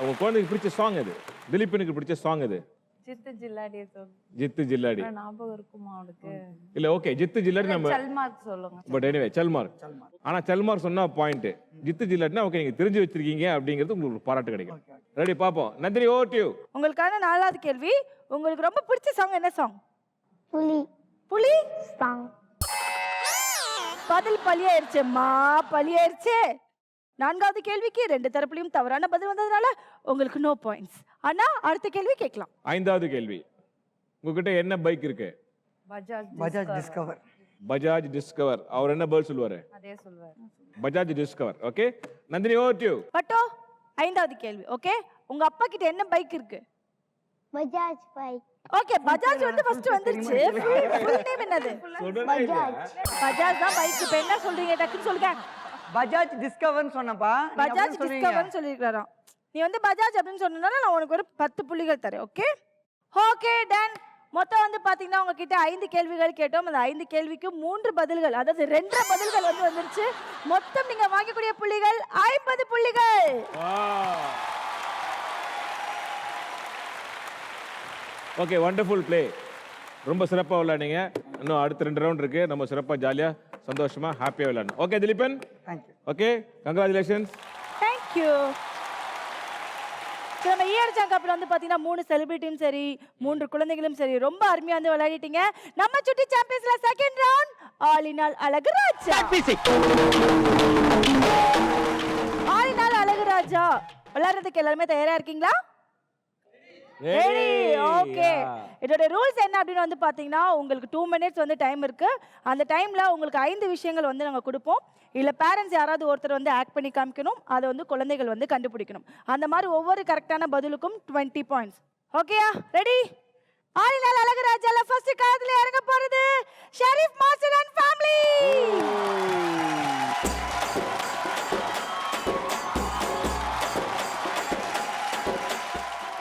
உங்க குழந்தைக்கு பிடிச்ச சாங் எது? திலீபனுக்கு பிடிச்ச சாங் எது? ஜித்து ஜில்லாடி சொல்லு. ஜித்து ஜில்லாடி. ஞாபகம் இருக்குமா அவனுக்கு? இல்ல ஓகே, ஜித்து ஜில்லாடி நம்ம சல்மார்க் சொல்லுங்க. பட் எனிவே சல்மார். ஆனா சல்மார் சொன்னா பாயிண்ட். ஜித்து ஜில்லாடினா ஓகே நீங்க தெரிஞ்சு வச்சிருக்கீங்க அப்படிங்கிறது உங்களுக்கு பாராட்டு கிடைக்கும். ரெடி பாப்போம். Nandini over to you. உங்களுக்கான நாலாவது கேள்வி, உங்களுக்கு ரொம்ப பிடிச்ச சாங் என்ன சாங்? புலி. புலி சாங். பதில் பலியாயிருச்சுமா, பலியாயிருச்சு. நான்காவது கேள்விக்கு ரெண்டு தரப்புலையும் தவறான பதில் வந்ததுனால உங்களுக்கு நோ பாயிண்ட்ஸ். ஆனா அடுத்த கேள்வி கேட்கலாம். ஐந்தாவது கேள்வி. உங்ககிட்ட என்ன பைக் இருக்கு? பஜாஜ் டிஸ்கவர். பஜாஜ் டிஸ்கவர். அவர் என்ன பதில் சொல்லுவாரு? அதே சொல்வார். Bajaj Discover. Okay, Nandini over to you. பட்டோ, ஐந்தாவது கேள்வி. ஓகே, உங்க அப்பா கிட்ட என்ன பைக் இருக்கு? பஜாஜ் பைக். ஓகே, பஜாஜ் வந்து ஃபர்ஸ்ட் வந்துருச்சு. ஃபுல் நேம் என்னது? பஜாஜ் தான் பைக். இப்ப என்ன சொல்றீங்க டக்குன்னு சொல்லுங்க. பஜாஜ் டிஸ்கவர்னு சொன்னப்பா. பஜாஜ் டிஸ்கவர்னு சொல்லிருக்காராம். நீ வந்து பஜாஜ் அப்படின்னு சொன்னனால நான் உனக்கு ஒரு 10 புள்ளிகள் தரேன். Okay okay done. மொத்தம் வந்து பாத்தீங்கன்னா உங்ககிட்ட 5 கேள்விகள் கேட்டோம். அந்த 5 கேள்விக்கு 3 பதில்கள், அதாவது 2 பதில்கள் வந்து வந்துருச்சு. மொத்தம் நீங்க வாங்கக்கூடிய புள்ளிகள் 50 புள்ளிகள். Okay, wonderful play. ரொம்ப சிறப்பாக விளையாடுங்க. இன்னும் அடுத்த 2 ரவுண்ட் இருக்கு. நம்ம சிறப்பாக ஜாலியாக சந்தோஷமா ஹாப்பியாக விளையாடணும். Okay Dileepan, thank you. Okay congratulations. Thank you. நம்ம ஈஆர் கப்ல வந்து பாத்தீங்கன்னா 3 செலிபிரிட்டியும் சரி 3 குழந்தைகளும் சரி ரொம்ப அருமையா வந்து விளையாடிட்டீங்க. நம்ம சுட்டி சாம்பியன்ஸ்ல செகண்ட் ரவுண்ட் ஆலினால் அழகுராஜா. ஆலினால் அழகுராஜா விளையாடுறதுக்கு எல்லாருமே தயாரா இருக்கீங்களா? ரெடி. ஓகே, இதோட ரூல்ஸ் என்ன அப்படின்னு வந்து பாத்தீங்கன்னா உங்களுக்கு 2 மினிட்ஸ் வந்து டைம் இருக்கு. அந்த டைம்ல உங்களுக்கு 5 விஷயங்கள் வந்து நாங்க கொடுப்போம். இல்ல பேரண்ட்ஸ் யாராவது ஒருத்தர் வந்து ஆக்ட் பண்ணி காமிக்கணும். அதை வந்து குழந்தைகள் வந்து கண்டுபிடிக்கணும். அந்த மாதிரி ஒவ்வொரு கரெக்டான பதிலுக்கும் 20 பாயிண்ட்ஸ். ஓகேயா? ரெடி? ஆலினால் அழகுராஜால ஃபர்ஸ்ட் காலத்துல இறங்க போறது Sharif master and family.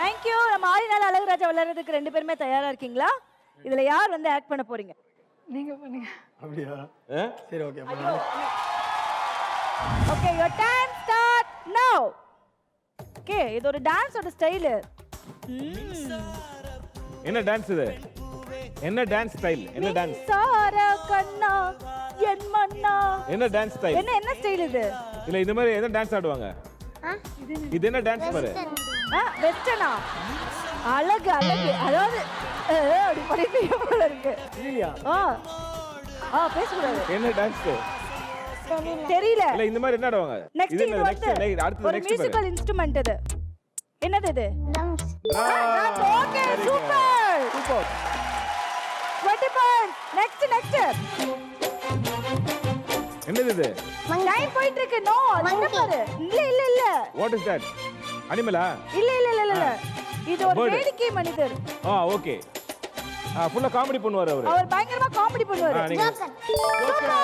Thank you. நம்ம ஆலினால் அழகுராஜா விளையாடுறதுக்கு 2 பேருமே தயாரா இருக்கீங்களா? இதுல யார் வந்து ஆக்ட் பண்ண போறீங்க? நீங்க பண்ணுங்க. அப்படியா? சரி okay. Okay, your time start now. Okay, இது ஒரு டான்ஸோட ஸ்டைல். என்ன டான்ஸ் இது? என்ன டான்ஸ் ஸ்டைல்? என்ன டான்ஸ்? சாரா கண்ணா என் மன்னா. என்ன டான்ஸ் ஸ்டைல்? என்ன ஸ்டைல் இது? இல்ல இந்த மாதிரி என்ன டான்ஸ் ஆடுவாங்க? இது என்ன டான்ஸ் பாரு? வெஸ்டர்னா? அழகு அழகு. அதாவது அப்படி பண்ணிட்டு போல இருக்கு. இல்லையா? பேசக்கூடாது. என்ன டான்ஸ்? தெரியல. இல்ல இந்த மாதிரி என்ன ஆடுவாங்க? நெக்ஸ்ட் இது வந்து அடுத்து ஒரு நெக்ஸ்ட் மியூசிக்கல் இன்ஸ்ட்ருமென்ட் இது. என்னது இது? Drums. Okay, super. 20 points. Next. என்னது இது? டைம் போயிட்டு இருக்கு. நோ, என்ன பாரு. இல்ல. What is that? அனிமலா? இல்ல. இது ஒரு வேடிக்கை மனிதர். ஓகே. ஃபுல்லா காமெடி பண்ணுவார் அவரு. அவர் பயங்கரமா காமெடி பண்ணுவாரு. ஜோக்கர்.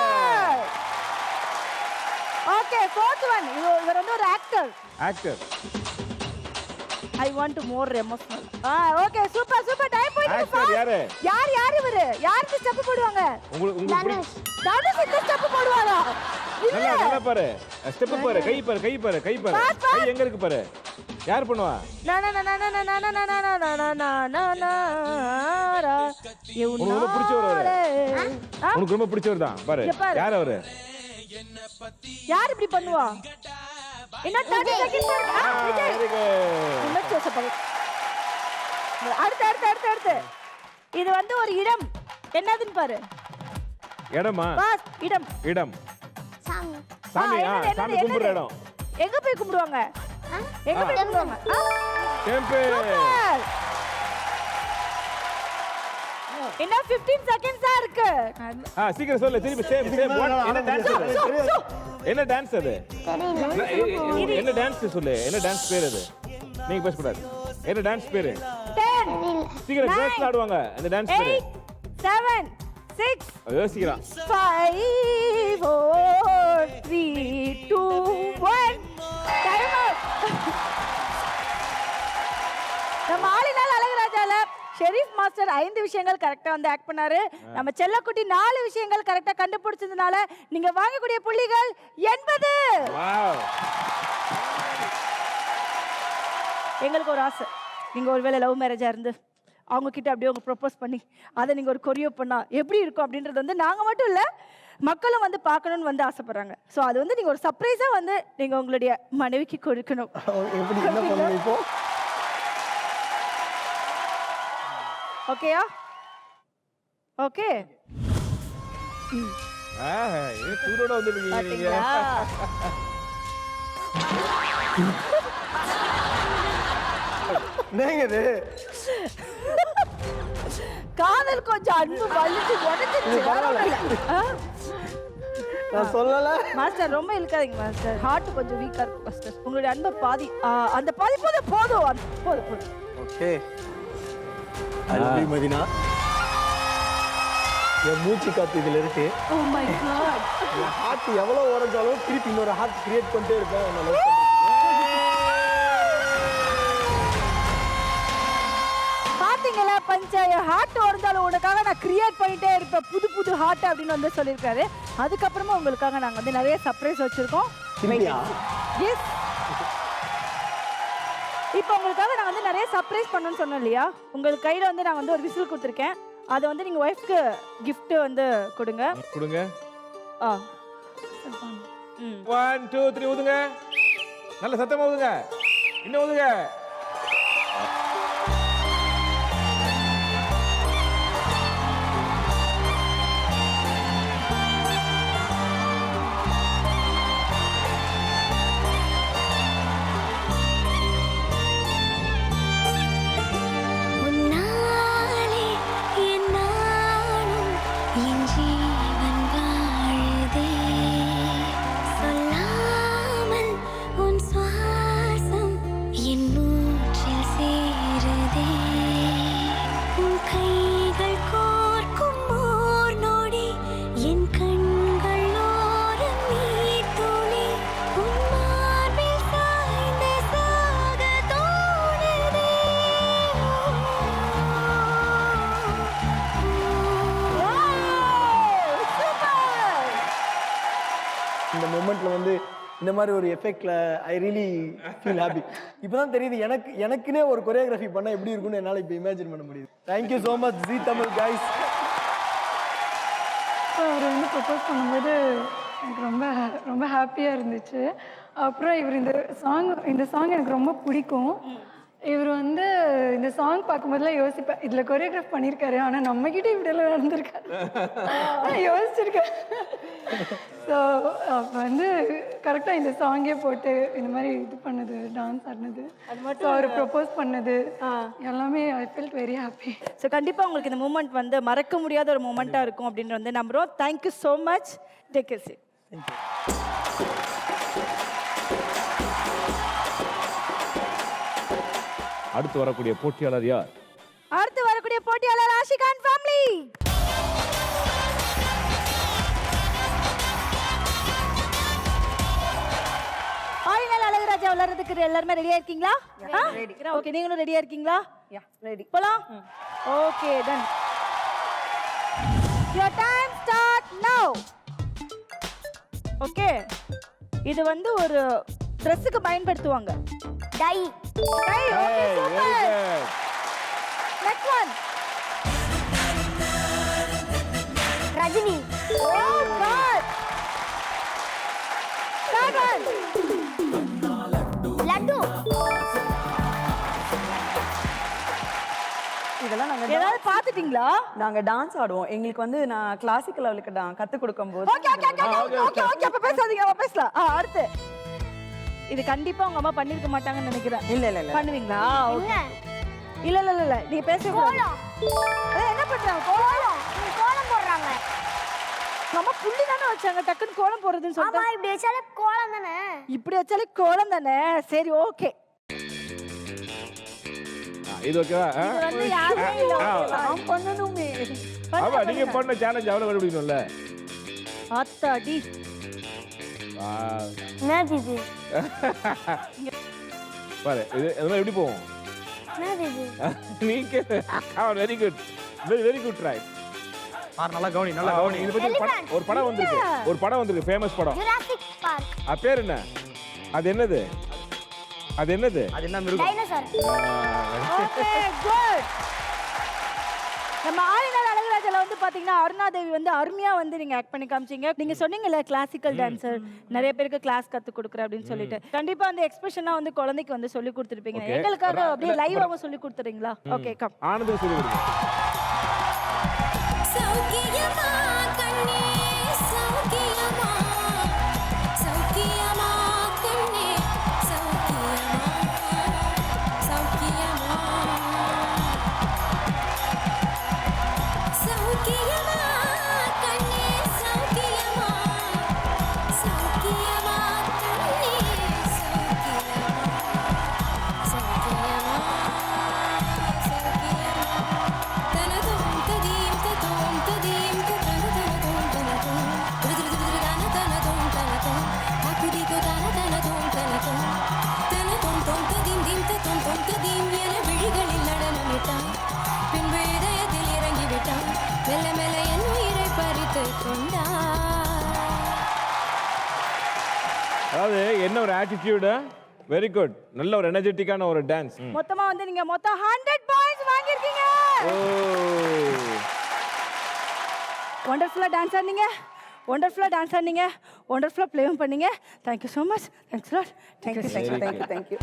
Okay, fourth one. இவர் வந்து ஒரு actor. I want to more emotional. Okay, super. Time போயிட்டு இருக்கு. ஆக்டர் யாரு? யார் இவரு? யாருக்கு ஸ்டெப் போடுவாங்க? உங்களுக்கு தனுஷ் இந்த ஸ்டெப் போடுவாரா? நல்லா பாரு. ஸ்டெப் பாரு. கை பாரு. கை எங்க இருக்கு பாரு. யார் பண்ணுவா? உனக்கு ரொம்ப பிடிச்சவர் அவரு. உனக்கு ரொம்ப பிடிச்சவர் தான் பாரு. யார் அவரு? யார் இப்படி பண்ணுவா? என்ன 30 செகண்ட் பாருங்க. அடுத்து. இது வந்து ஒரு இடம். என்னதுன்னு பாரு. இடமா? இடம். சாமி. சாமி கும்பிடுற இடம். எங்க போய் கும்பிடுவாங்க? டெம்பிள். என்ன 15 செகண்ட்ஸ் தான் இருக்கு. சீக்கிரம் சொல்லு. திருப்பி சேம். என்ன டான்ஸ் அது? என்ன டான்ஸ் அது? என்ன டான்ஸ் சொல்லு. என்ன டான்ஸ் பேர் அது? நீங்க பேச கூடாது. என்ன டான்ஸ் பேரு? 10 சீக்கிரம் Nine. டான்ஸ் ஆடுவாங்க அந்த டான்ஸ் பேரு 8 7 6 யோசிக்கிறான் 5 4 3 2 1 டைம் நம்ம ஆளினால் அழகுராஜால ஷெரீஃப் மாஸ்டர் 5 விஷயங்கள் கரெக்டா வந்து ஆக்ட் பண்ணாரு. நம்ம செல்லக்குட்டி 4 விஷயங்கள் கரெக்டா கண்டுபிடிச்சதுனால நீங்க வாங்கக்கூடிய புள்ளிகள் 80. வாவ் எங்களுக்கு ஒரு ஆசை, நீங்க ஒருவேளை லவ் மேரேஜா இருந்து அவங்க கிட்ட அப்படியே உங்க ப்ரொபோஸ் பண்ணி அதை நீங்க ஒரு கொரியோ பண்ணா எப்படி இருக்கும் அப்படின்றது வந்து நாங்க மட்டும் இல்ல மக்களும் வந்து பார்க்கணும்னு வந்து ஆசைப்படுறாங்க. ஸோ அது வந்து நீங்க ஒரு சர்ப்ரைஸா வந்து நீங்க உங்களுடைய மனைவிக்கு கொடுக்கணும். எப்படி என்ன பண்ணுங்க இப்போ? ஓகேயா? ஓகே. ஏ சூடோட வந்துருக்கீங்க நீங்க. என்னங்க இது? காதல் கொஞ்சம் அன்பு வலிச்சு உடைச்சிருச்சு. நான் சொல்லல. மாஸ்டர் ரொம்ப இழுக்காதீங்க மாஸ்டர். ஹார்ட் கொஞ்சம் வீக்கா இருக்கு மாஸ்டர். உங்களுடைய அன்பு பாதி அந்த பாதி போதும் போதும். ஓகே. அல்வி மதினா. என் மூச்சு காத்து இதுல இருக்கு. Oh my God. ஹார்ட் எவ்வளவு உடைஞ்சாலும் திருப்பி இன்னொரு ஹார்ட் கிரியேட் பண்ணிட்டே இருப்பேன். உன்னை லவ் பண்றேன். பாத்தீங்களா பஞ்சாய ஹார்ட் உடைஞ்சாலும் உனக்காக நான் கிரியேட் பண்ணிட்டே இருப்பேன் புது புது ஹார்ட் அப்படின்னு வந்து சொல்லியிருக்காரு. அதுக்கப்புறமா உங்களுக்காக நாங்க வந்து நிறைய சர்ப்ரைஸ் வச்சிருக்கோம். எஸ். இப்போ உங்களுக்காக நான் வந்து நிறைய சர்ப்ரைஸ் பண்ணணும்னு சொன்னோம் இல்லையா? உங்களுக்கு கையில வந்து நான் வந்து ஒரு விசில் கொடுத்துருக்கேன். அதை வந்து நீங்க ஒய்ஃப்க்கு gift வந்து கொடுங்க. 1 2 3 ஊதுங்க. நல்ல சத்தமா ஊதுங்க. இன்னும் ஊதுங்க. இந்த மொமெண்ட்ல வந்து இந்த மாதிரி ஒரு எஃபெக்ட்ல ஐ ரியலி ஃபீல் ஹாப்பி. இப்போதான் தெரியுது எனக்குனே ஒரு கொரியோகிராஃபி பண்ணா எப்படி இருக்கும்னு என்னால இப்போ இமேஜின் பண்ண முடியுது. Thank you so much Zee Tamil guys. அவர் வந்து ப்ரப்போஸ் பண்ணும்போது எனக்கு ரொம்ப ரொம்ப ஹாப்பியாக இருந்துச்சு. அப்புறம் இவர் இந்த சாங் எனக்கு ரொம்ப பிடிக்கும். இவர் வந்து இந்த சாங் பார்க்கும்போதெல்லாம் யோசிப்பேன், இதில் கொரியோகிராஃப் பண்ணியிருக்காரு, ஆனால் நம்மக்கிட்ட இப்படியெல்லாம் நடந்திருக்காரு யோசிச்சிருக்கேன். ஸோ அப்போ வந்து கரெக்டாக இந்த சாங்கே போட்டு இந்த மாதிரி இது பண்ணது, டான்ஸ் ஆடினது, அது மட்டும் அவர் ப்ரப்போஸ் பண்ணது எல்லாமே I felt very happy. So கண்டிப்பாக உங்களுக்கு இந்த மூமெண்ட் வந்து மறக்க முடியாத ஒரு மூமெண்ட்டாக இருக்கும் அப்படின்னு வந்து நம்புகிறோம். Thank you so much. Take care. Thank you. அடுத்து வரக்கூடிய போட்டியாளர் யார்? அடுத்து வரக்கூடிய போட்டியாளர் ஆஷிகான் ஃபேமிலி. ஆயினால் அழகுராஜா விளையாடுறதுக்கு எல்லாருமே ரெடியா இருக்கீங்களா? ஓகே, நீங்களும் ரெடியா இருக்கீங்களா? ரெடி. போலாம். Okay done. Your time start now. Okay, இது வந்து ஒரு ட்ரெஸ்ஸுக்கு பயன்படுத்துவாங்க. Tie. Tie. Okay, super. Next one. Rajini. Oh god. Seven. Laddu. இதெல்லாம் நாங்கள் ஏதாவது பார்த்துட்டீங்களா? நாங்கள் டான்ஸ் ஆடுவோம். எங்களுக்கு வந்து நான் கிளாசிக்கல் லெவலுக்கு கற்றுக் கொடுக்கும்போது. Okay okay okay okay okay அப்ப பேசாதீங்க, அப்ப பேசலாம். அடுத்து இது கண்டிப்பா உங்க அம்மா பண்ணிருக்க மாட்டாங்கன்னு நினைக்கிறேன். இல்ல இல்ல இல்ல. பண்ணுவீங்களா? என்ன? இல்ல இல்ல இல்ல நீங்க பேசவே கோலம். என்ன பண்றாங்க? கோலம். கோலம் போடுறாங்க. அம்மா புள்ளி தானே வச்சாங்க, டக்குன்னு கோலம் போடுறதுன்னு ஆமா, சொல்லிட்டு. இப்படி வச்சாலே கோலம் தானே. இப்படி வச்சாலே கோலம் தானே. சரி ஓகே. இது ஓகேவா? வந்து யாருமே இல்ல நான் பண்ணணுமே. ஆமா, நீங்க பண்ண சேலஞ்ச் அவ்வளவு கண்டுபிடிக்கணும்ல. ஆத்தாடி என்னது இது பாரு, இது இதெல்லாம் எப்படி போகும்? என்னது இது நீங்க very good, very good try. நல்லா கவனி, நல்லா கவனி. இது பத்தி ஒரு படம் வந்திருக்கு, ஒரு படம் வந்திருக்கு, ஃபேமஸ் படம். ஜுராசிக் பார்க் அது பேர் என்ன? அது என்னது? அது என்னது? அது என்ன மிருகம்? Dinosaur okay good. நம்ம ஆளினால் அழகுராஜால வந்து பாத்தீங்கன்னா அருணா தேவி வந்து அருமையா வந்து நீங்க ஆக்ட் பண்ணி காமிச்சீங்க. நீங்க சொன்னீங்கல்ல கிளாசிக்கல் டான்சர், நிறைய பேருக்கு கிளாஸ் கத்து கொடுக்குறேன் அப்படின்னு சொல்லிட்டு. கண்டிப்பா அந்த எக்ஸ்பிரஷனா வந்து குழந்தைக்கு வந்து சொல்லி கொடுத்துருப்பீங்க. Okay. எங்களுக்காக அப்படியே லைவாவும் சொல்லி கொடுத்துறீங்களா? Okay come. ஆனந்த் சொல்லி கொடுங்க. சௌக்கியமா கண்ணே சௌக்கியமா சௌக்கியமா கண்ணே சௌக்கியமா சௌக்கியமா சௌக்கியமா கண்ணே சௌக்கியமா சௌக்கியமா கண்ணே சௌக்கியமா சௌக்கியமா சௌக்கியமா தனதும் ததீம் ததோம் ததீம் ததனதனதும் தனதும் தனதனதும் தனதும் அகுதிகோ தனதனதும் தனதும் தனதும் தொம் ததீம் தீம் ததோம் தொம் ததீம் என விழிகளில் நடனமிட்டான். பின்பு இதயத்தில் இறங்கி விட்டான். மெல்ல மெல்ல என் உயிரை பறித்து கொண்டான். அதாவது என்ன ஒரு ஆட்டிடியூட், வெரி குட். நல்ல ஒரு எனர்ஜெட்டிக்கான ஒரு டான்ஸ். மொத்தமா வந்து நீங்க மொத்தம் 100 பாயிண்ட்ஸ் வாங்கிருக்கீங்க. ஓ, வண்டர்ஃபுல்லா டான்ஸ் ஆடுனீங்க, வண்டர்ஃபுல்லா டான்ஸ் ஆடுனீங்க, வண்டர்ஃபுல்லா ப்ளேவும் பண்ணீங்க. Thank you so much. Thanks a lot. Thank you, thank you, thank you, thank you.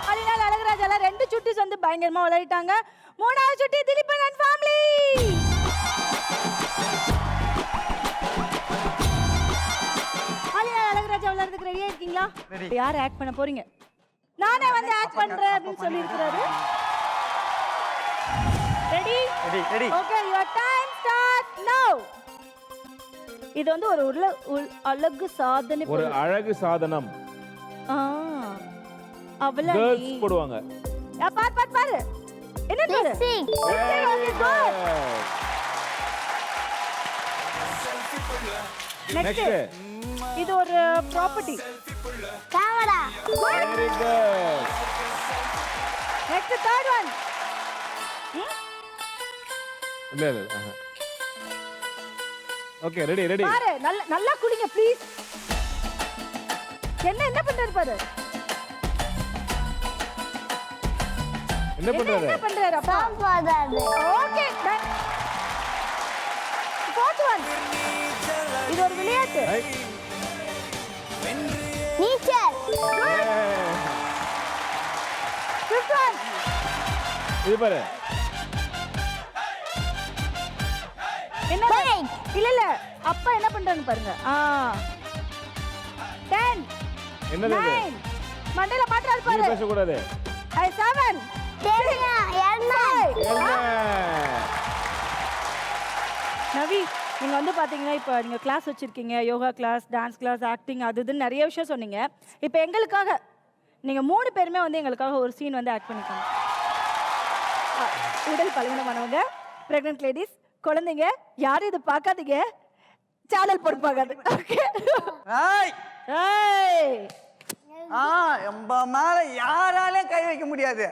ஆளினால் அழகுராஜால 2 சுட்டிஸ் வந்து பயங்கரமா விளையாடிட்டாங்க. 3வது சுட்டி திலீபன் அண்ட் ஃபேமிலி. ஆளினால் அழகுராஜா விளையாடுறதுக்கு ரெடியா இருக்கீங்களா? யார் ஆக்ட் பண்ண போறீங்க? நானே வந்து ஆக்ட் பண்றேன் அப்படின்னு சொல்லி இருக்காரு. Ready? Ready. Okay, your time starts now. இது வந்து ஒரு அழகு சாதனை. ஒரு அழகு சாதனம். அவளா கேர்ள்ஸ் போடுவாங்க. பாரு என்ன பாரு. நெக்ஸ்ட் இது ஒரு property. Camera very good. Next third one. இல்ல இல்ல. Okay, ready ready. பாரு நல்லா குடிங்க ப்ளீஸ். என்ன பண்றாரு பாரு. என்ன பண்றாரு? என்ன பண்றாரு அப்பா? பாடாது ஓகே டன். Fourth one. இது ஒரு விளையாட்டு. நீச்சல் ஃபிஃப்த் ஒன். இது பாரு. என்ன இல்ல அப்பா என்ன பண்றாங்க பாருங்க. 10 என்னது இது? 9 மண்டையில மாட்டறாரு நீ பாரு. பேச கூடாது. 7 தெரியா என்ன நவி, நீங்க வந்து பாத்தீங்கன்னா இப்போ நீங்க கிளாஸ் வச்சிருக்கீங்க, yoga class, dance class, acting, அது இதுன்னு நிறைய விஷயம் சொன்னீங்க. இப்போ எங்களுக்காக நீங்க 3 பேருமே வந்து எங்களுக்காக ஒரு சீன் வந்து ஆக்ட் பண்ணிக்கோங்க. உடல் பலவீனமானவங்க, பிரெக்னன்ட் லேடிஸ், குழந்தைங்க, யாரும் இது பார்க்காதீங்க, சேனல் பொறுப்பாகாது. ஓகே? ஏய் எம்ப மேல யாராலையும் கை வைக்க முடியாது.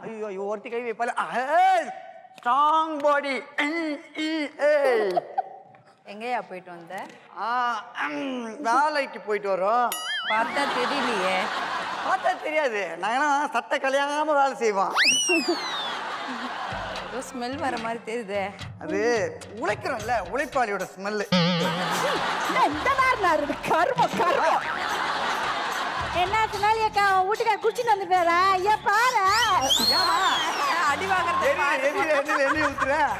ஐயோ ஒருத்தி கை வைப்பால. ஸ்ட்ராங் பாடி. எங்கேயா போயிட்டு வந்த? வேலைக்கு போயிட்டு வரோம். பார்த்தா தெரியலையே. பார்த்தா தெரியாது, நாங்களாம் சட்டை கலையாம வேலை செய்வோம். ஏதோ ஸ்மெல் வர மாதிரி தெரியுதே. அது உழைக்கிறோம்ல, உழைப்பாளியோட ஸ்மெல்லு. இந்த மாதிரி கர்மம் என்ன சொன்னாலும் வீட்டுக்கார குடிச்சுட்டு வந்துட்டாரா? ஐயா பாரு, அடி வாங்குறது எண்ணெய் ஊத்துறேன்.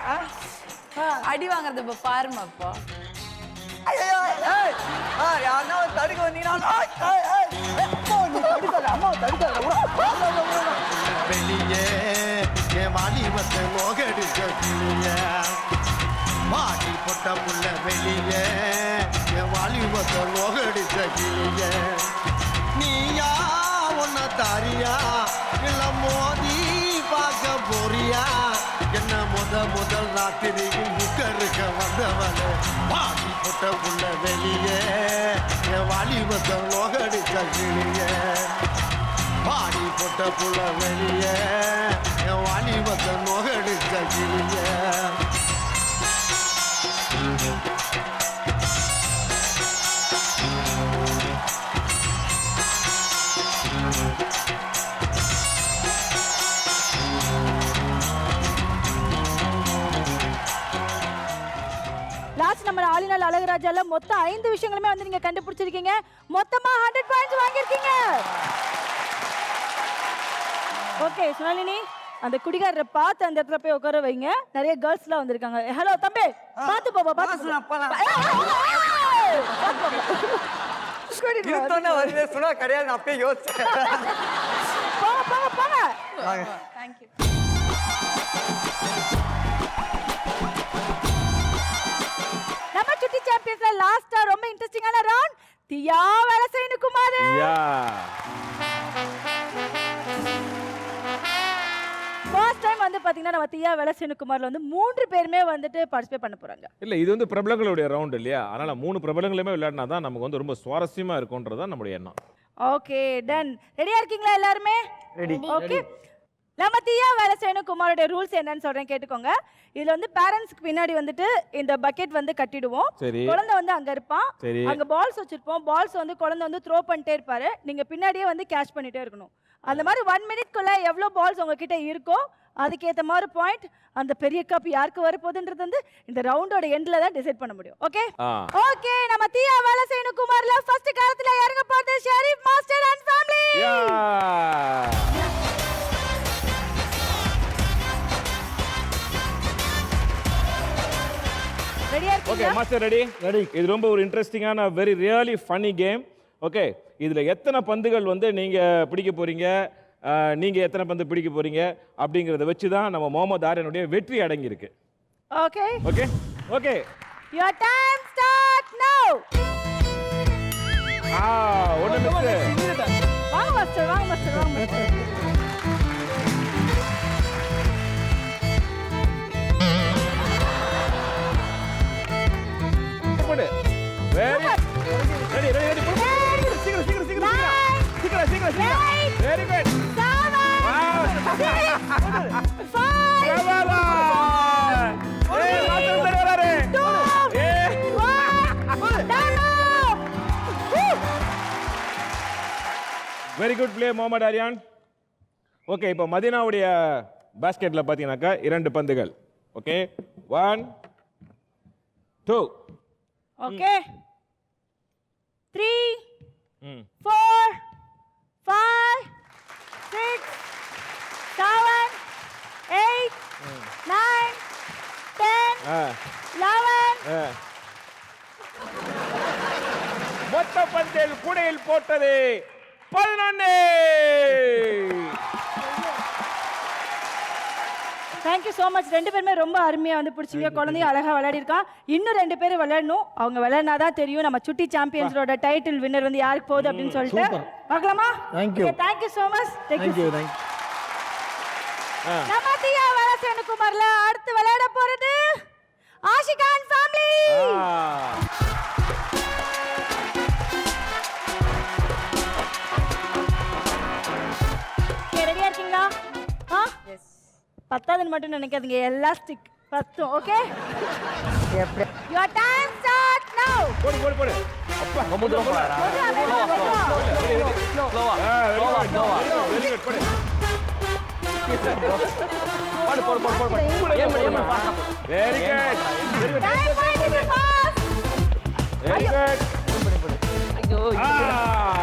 அடி வாங்குறது இப்ப பாருமா. அப்போ யாருன்னா தடுக்க வந்தீங்கன்னா வெளியே என் வாலிபத்தை மோகடிச்ச கிளியே, மாட்டி பொட்ட புள்ள வெளியே என் வாலிபத்தை மோகடிச்ச கிளியே, நீயா உன்ன தாரியா இல்ல மோதி பார்க்க போறியா என்ன முதல் ராத்திரியில் முக்கருக்க வந்தவனே பாடி போட்ட புள்ள வெளியே என் வாலிபத்தை நோகடிச்ச கிளியே பாடி போட்ட புள்ள வெளியே என் வாலிபத்தை நோகடிச்ச கிளியே லாஸ்ட் நம்ம ஆளினால் அழகுராஜால மொத்தம் 5 விஷயங்களுமே வந்து நீங்க கண்டுபிடிச்சிருக்கீங்க. மொத்தமா 100 பாயிண்ட்ஸ் வாங்கியிருக்கீங்க. ஓகே சுனாலினி, அந்த குடிகாரரை பார்த்து அந்த இடத்துல போய் உட்கார வைங்க. நிறைய கேர்ள்ஸ்லாம் வந்திருக்காங்க. ஹலோ தம்பி, பார்த்து போப்பா, பார்த்து சொன்னா கிடையாது, நான் அப்பயே யோசிச்சேன். போங்க. தேங்க்யூ. நம்ம சுட்டி சாம்பியன்ஸ்ல லாஸ்டா ரொம்ப இன்ட்ரெஸ்டிங்கான ரவுண்ட் தியா வேலசேனு குமார். ஃபர்ஸ்ட் டைம் வந்து பாத்தீங்கன்னா நம்ம தியா வேலசேனு குமார்ல வந்து 3 பேருமே வந்துட்டு பார்ட்டிசிபேட் பண்ண போறாங்க. இல்ல இது வந்து பிரபலங்களுடைய ரவுண்ட் இல்லையா, அதனால 3 பிரபலங்களுமே விளையாடினா தான் நமக்கு வந்து ரொம்ப சுவாரஸ்யமா இருக்கும்ன்றதா நம்மளுடைய எண்ணம். Okay done. ரெடியா இருக்கீங்களா எல்லாருமே? ரெடி. ஓகே. நம்ம தியா வேலசேனு குமாரோட ரூல்ஸ் என்னன்னு சொல்றேன் கேட்டுக்கோங்க. இதுல வந்து பேரண்ட்ஸ்க்கு பின்னாடி வந்துட்டு இந்த பக்கெட் வந்து கட்டிடுவோம். குழந்தை வந்து அங்க இருப்பான். அங்க பால்ஸ் வச்சிருப்போம். பால்ஸ் வந்து குழந்தை வந்து த்ரோ பண்ணிட்டே இருப்பாரு. நீங்க பின்னாடியே வந்து கேட்ச் பண்ணிட்டே இருக்கணும். அந்த மாதிரி 1 மினிட்குள்ள எவ்வளவு பால்ஸ் உங்ககிட்ட இருக்கோ அதுக்கேற்ற மாதிரி பாயிண்ட். அந்த பெரிய கப் யாருக்கு வரப்போகுதுன்றது வந்து இந்த ரவுண்டோட எண்ட்ல தான் டிசைட் பண்ண முடியும். Okay okay. நம்ம தியா வேலசேனு குமார்ல ஃபர்ஸ்ட் காலத்துல இறங்க போறது ஷெரீப் மாஸ்டர் அண்ட் ஃபேமிலி. ரெடியா இருக்கீங்களா? Okay master, ready. இது ரொம்ப ஒரு இன்ட்ரெஸ்டிங்கான very really funny game. Okay, இதுல எத்தனை பந்துகள் வந்து நீங்க பிடிக்க போறீங்க, நீங்க எத்தனை பந்து பிடிக்க போறீங்க அப்படிங்கறத வச்சு தான் நம்ம முகமது ஆரியனுடைய வெற்றி அடங்கி இருக்கு. Okay okay okay. your time start now. ஒண்ணு மிஸ். வாங்க மாஸ்டர், வாங்க மாஸ்டர், வாங்க மாஸ்டர். போடு. Very ready ready ready. சீக்கிரம் சீக்கிரம் சீக்கிரம் சீக்கிரம் சீக்கிரம் சீக்கிரம். Very good. 7 very good play Mohammed Aryan. Okay, இப்போ மதீனாவுடைய பாஸ்கெட்ல பாத்தீங்கன்னாக்கா 2 பந்துகள். ஓகே, 1 2. ஓகே 3 4 5 6 7 8 9 10 11. மொத்த பந்தில் கூடையில் போட்டது 11. Thank you so much. 2 பேருமே ரொம்ப அருமையாக வந்து பிடிச்சிங்க. குழந்தைய அழகாக விளையாடிருக்கான். இன்னும் 2 பேர் விளையாடணும். அவங்க விளையாடினா தான் தெரியும் நம்ம சுட்டி சாம்பியன்ஸோட டைட்டில் வின்னர் வந்து யாருக்கு போகுது அப்படின்னு சொல்லிட்டு. பார்க்கலாமா? Thank you so much. தேங்க்யூ. நம்ம தியா வேலசேனு குமார்ல அடுத்து விளையாட போறது ஆஷிகான் ஃபேமிலி. ரெடியா இருக்கீங்களா? எஸ். பத்தாதுன்னு மட்டும் நினைக்காதீங்க, எலாஸ்டிக் பத்தும். Okay, your time start now. போடு போடு போடு. அப்பா ரொம்ப தூரம் போறாரா? ஸ்லோவா. Very good. போடு. போடு போடு போடு போடு. ஏன் boss. Very good. Very good. Time point pass. Very good. ஐயோ.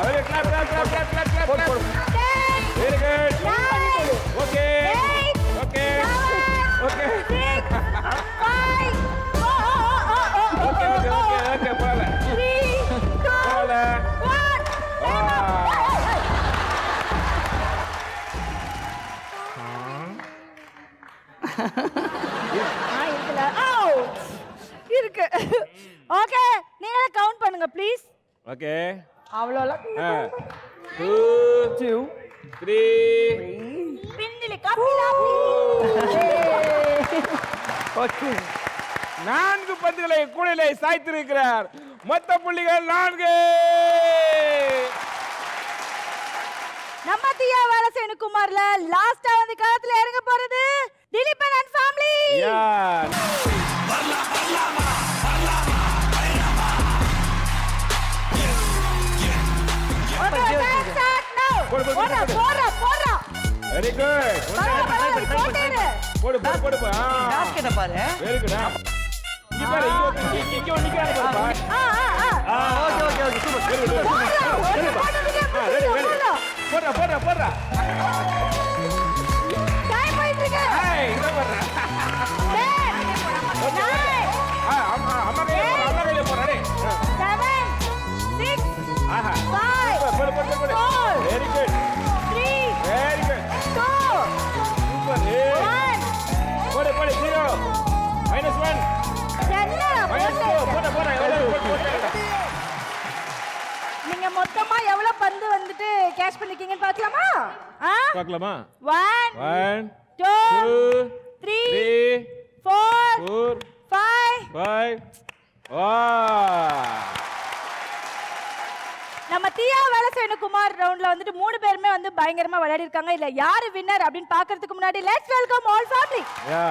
Very clap clap clap clap clap. போடு போடு. Very good. Okay. Okay. Okay. 6 5 okay okay okay போல. 3 2 1. இருக்கு. ஓகே, நீங்களே கவுண்ட் பண்ணுங்க ப்ளீஸ். ஓகே. அவ்வளோலாம். 2 3 பின்னிலே காப்பிலாப்பி. ஓகே 4 பந்துகளை கூடையிலே சாய்த்திருக்கிறார். மொத்த புள்ளிகள் 4. நம்ம தியா வேலசேனு குமார்ல லாஸ்டா வந்து களத்துல இறங்க போறது Dileepan and family. Very good. போடு போடு போடு. பாஸ்கெட்ட பாரு. Very good. இங்க பாரு இங்க வந்து நிக்கறானே பாரு. Okay super. Very good. Ready போடுறா போடுறா போடுறா. டைம் போயிட்டு இருக்கு. ஏய் இங்க பாரு. ஓகே அம்மா கையில போறா டேய். 7 6 ஆஹா 5 போடு போடு போடு. Very good. 3 very good. 2 super. 1 போடு போடு 0 -1 போடு போடு போடு. நீங்க மொத்தமா எவ்வளவு பந்து வந்துட்டு கேட்ச் பண்ணிருக்கீங்கன்னு பார்க்கலாமா? பார்க்கலாமா? 1 1 2 3 3 4 4 5 5 நம்ம தியா வேலசேனு குமார் ரவுண்ட்ல வந்துட்டு 3 பேருமே வந்து பயங்கரமா விளையாடி இருக்காங்க. இல்ல யாரு வின்னர் அப்படின்னு பார்க்கிறதுக்கு முன்னாடி லெட்ஸ் வெல்கம் ஆல் ஃபேமிலி. யா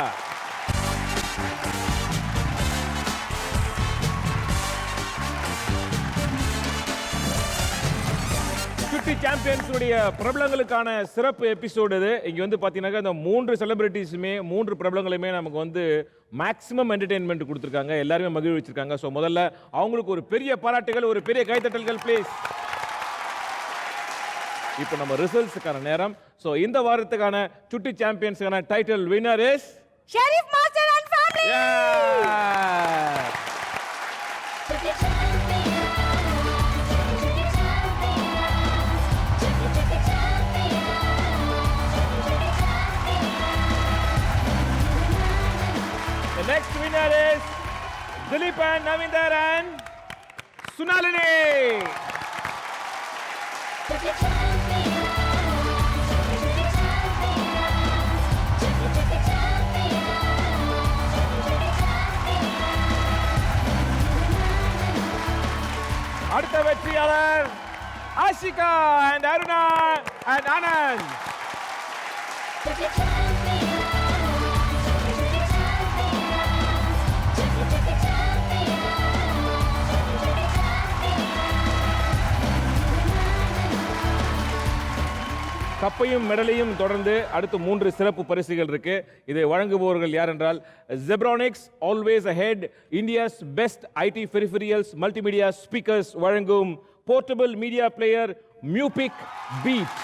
சுட்டி சாம்பியன்ஸுடைய பிரபலங்களுக்கான சிறப்பு எபிசோடு இது. இங்க வந்து பாத்தீங்கன்னா இந்த 3 செலிபிரிட்டிஸுமே 3 பிரபலங்களுமே நமக்கு வந்து மேக்ஸிமம் என்டர்டெயின்மெண்ட் கொடுத்துருக்காங்க. எல்லாருமே மகிழ்ச்சிருக்காங்க. ஸோ முதல்ல அவங்களுக்கு ஒரு பெரிய பாராட்டுகள், ஒரு பெரிய கைத்தட்டல்கள் ப்ளீஸ். இப்போ நம்ம ரிசல்ட்ஸுக்கான நேரம். ஸோ இந்த வாரத்துக்கான சுட்டி சாம்பியன்ஸுக்கான title winner is Sharif master and family. The next winner is Dileepan, Navinder and Sunalini. அடுத்த வெற்றியாளர் ஆஷிகா and அருணா and ஆனந்த். கப்பையும் மெடலையும் தொடர்ந்து அடுத்து 3 சிறப்பு பரிசுகள் இருக்கு. இதை வழங்குபவர்கள் யார் என்றால் Zebronics always ahead, India's best IT peripherals multimedia speakers வழங்கும் போர்ட்டபிள் மீடியா பிளேயர் மியூபிக் பீட்.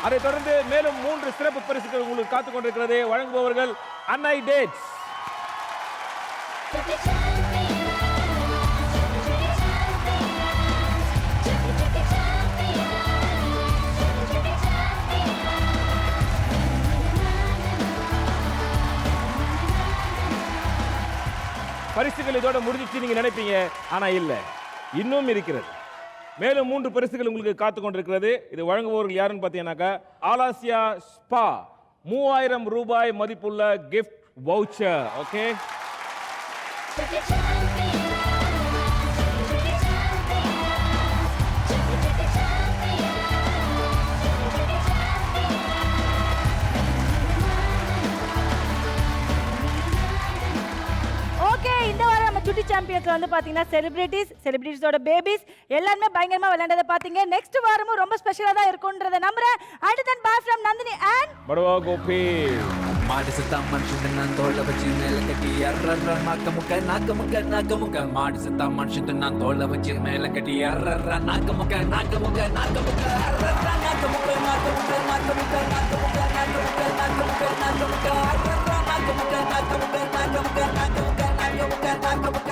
அதை தொடர்ந்து மேலும் 3 சிறப்பு பரிசுகள் உங்களுக்கு காத்துக் கொண்டிருக்கிறது. வழங்குபவர்கள் அன்னை டேட்ஸ். பரிசுகள் இதோட முடிஞ்சிச்சு நீங்க நினைப்பீங்க, ஆனா இல்ல, இன்னும் இருக்கிறது. மேலும் 3 பரிசுகள் உங்களுக்கு காத்துக் கொண்டிருக்கிறது. இது வழங்குபவர்கள் யாருன்னு பார்த்தீங்கன்னாக்கா ஆலாசியா ஸ்பா 3000 ரூபாய் மதிப்புள்ள கிஃப்ட் வவுச்சர். ஓகே, இந்த வாரம் நம்ம சுட்டி சாம்பியன்ஸ்ல வந்து பாத்தீங்கன்னா செலிபிரிட்டிஸோட பேபிஸ் எல்லாரும் பயங்கரமா விளையாண்டதை பாத்தீங்க. நெக்ஸ்ட் வாரமும் ரொம்ப ஸ்பெஷலா தான் இருக்கும்ன்றதை நம்புறேன். அடுத்து பாய் ஃப்ரம் நந்தினி அண்ட் படவா கோபி. மாடு சத்தா மனுஷன் நான் தோள வச்சு மேல கட்டி அர்ரர்ர நாக்க முக்க மாடு சத்தா மனுஷன் நான் தோள வச்சு மேல கட்டி அர்ரர்ர நாக்க முக்க அர்ரர்ர நாக்க முக்க அர்ரர்ர நாக்க முக்க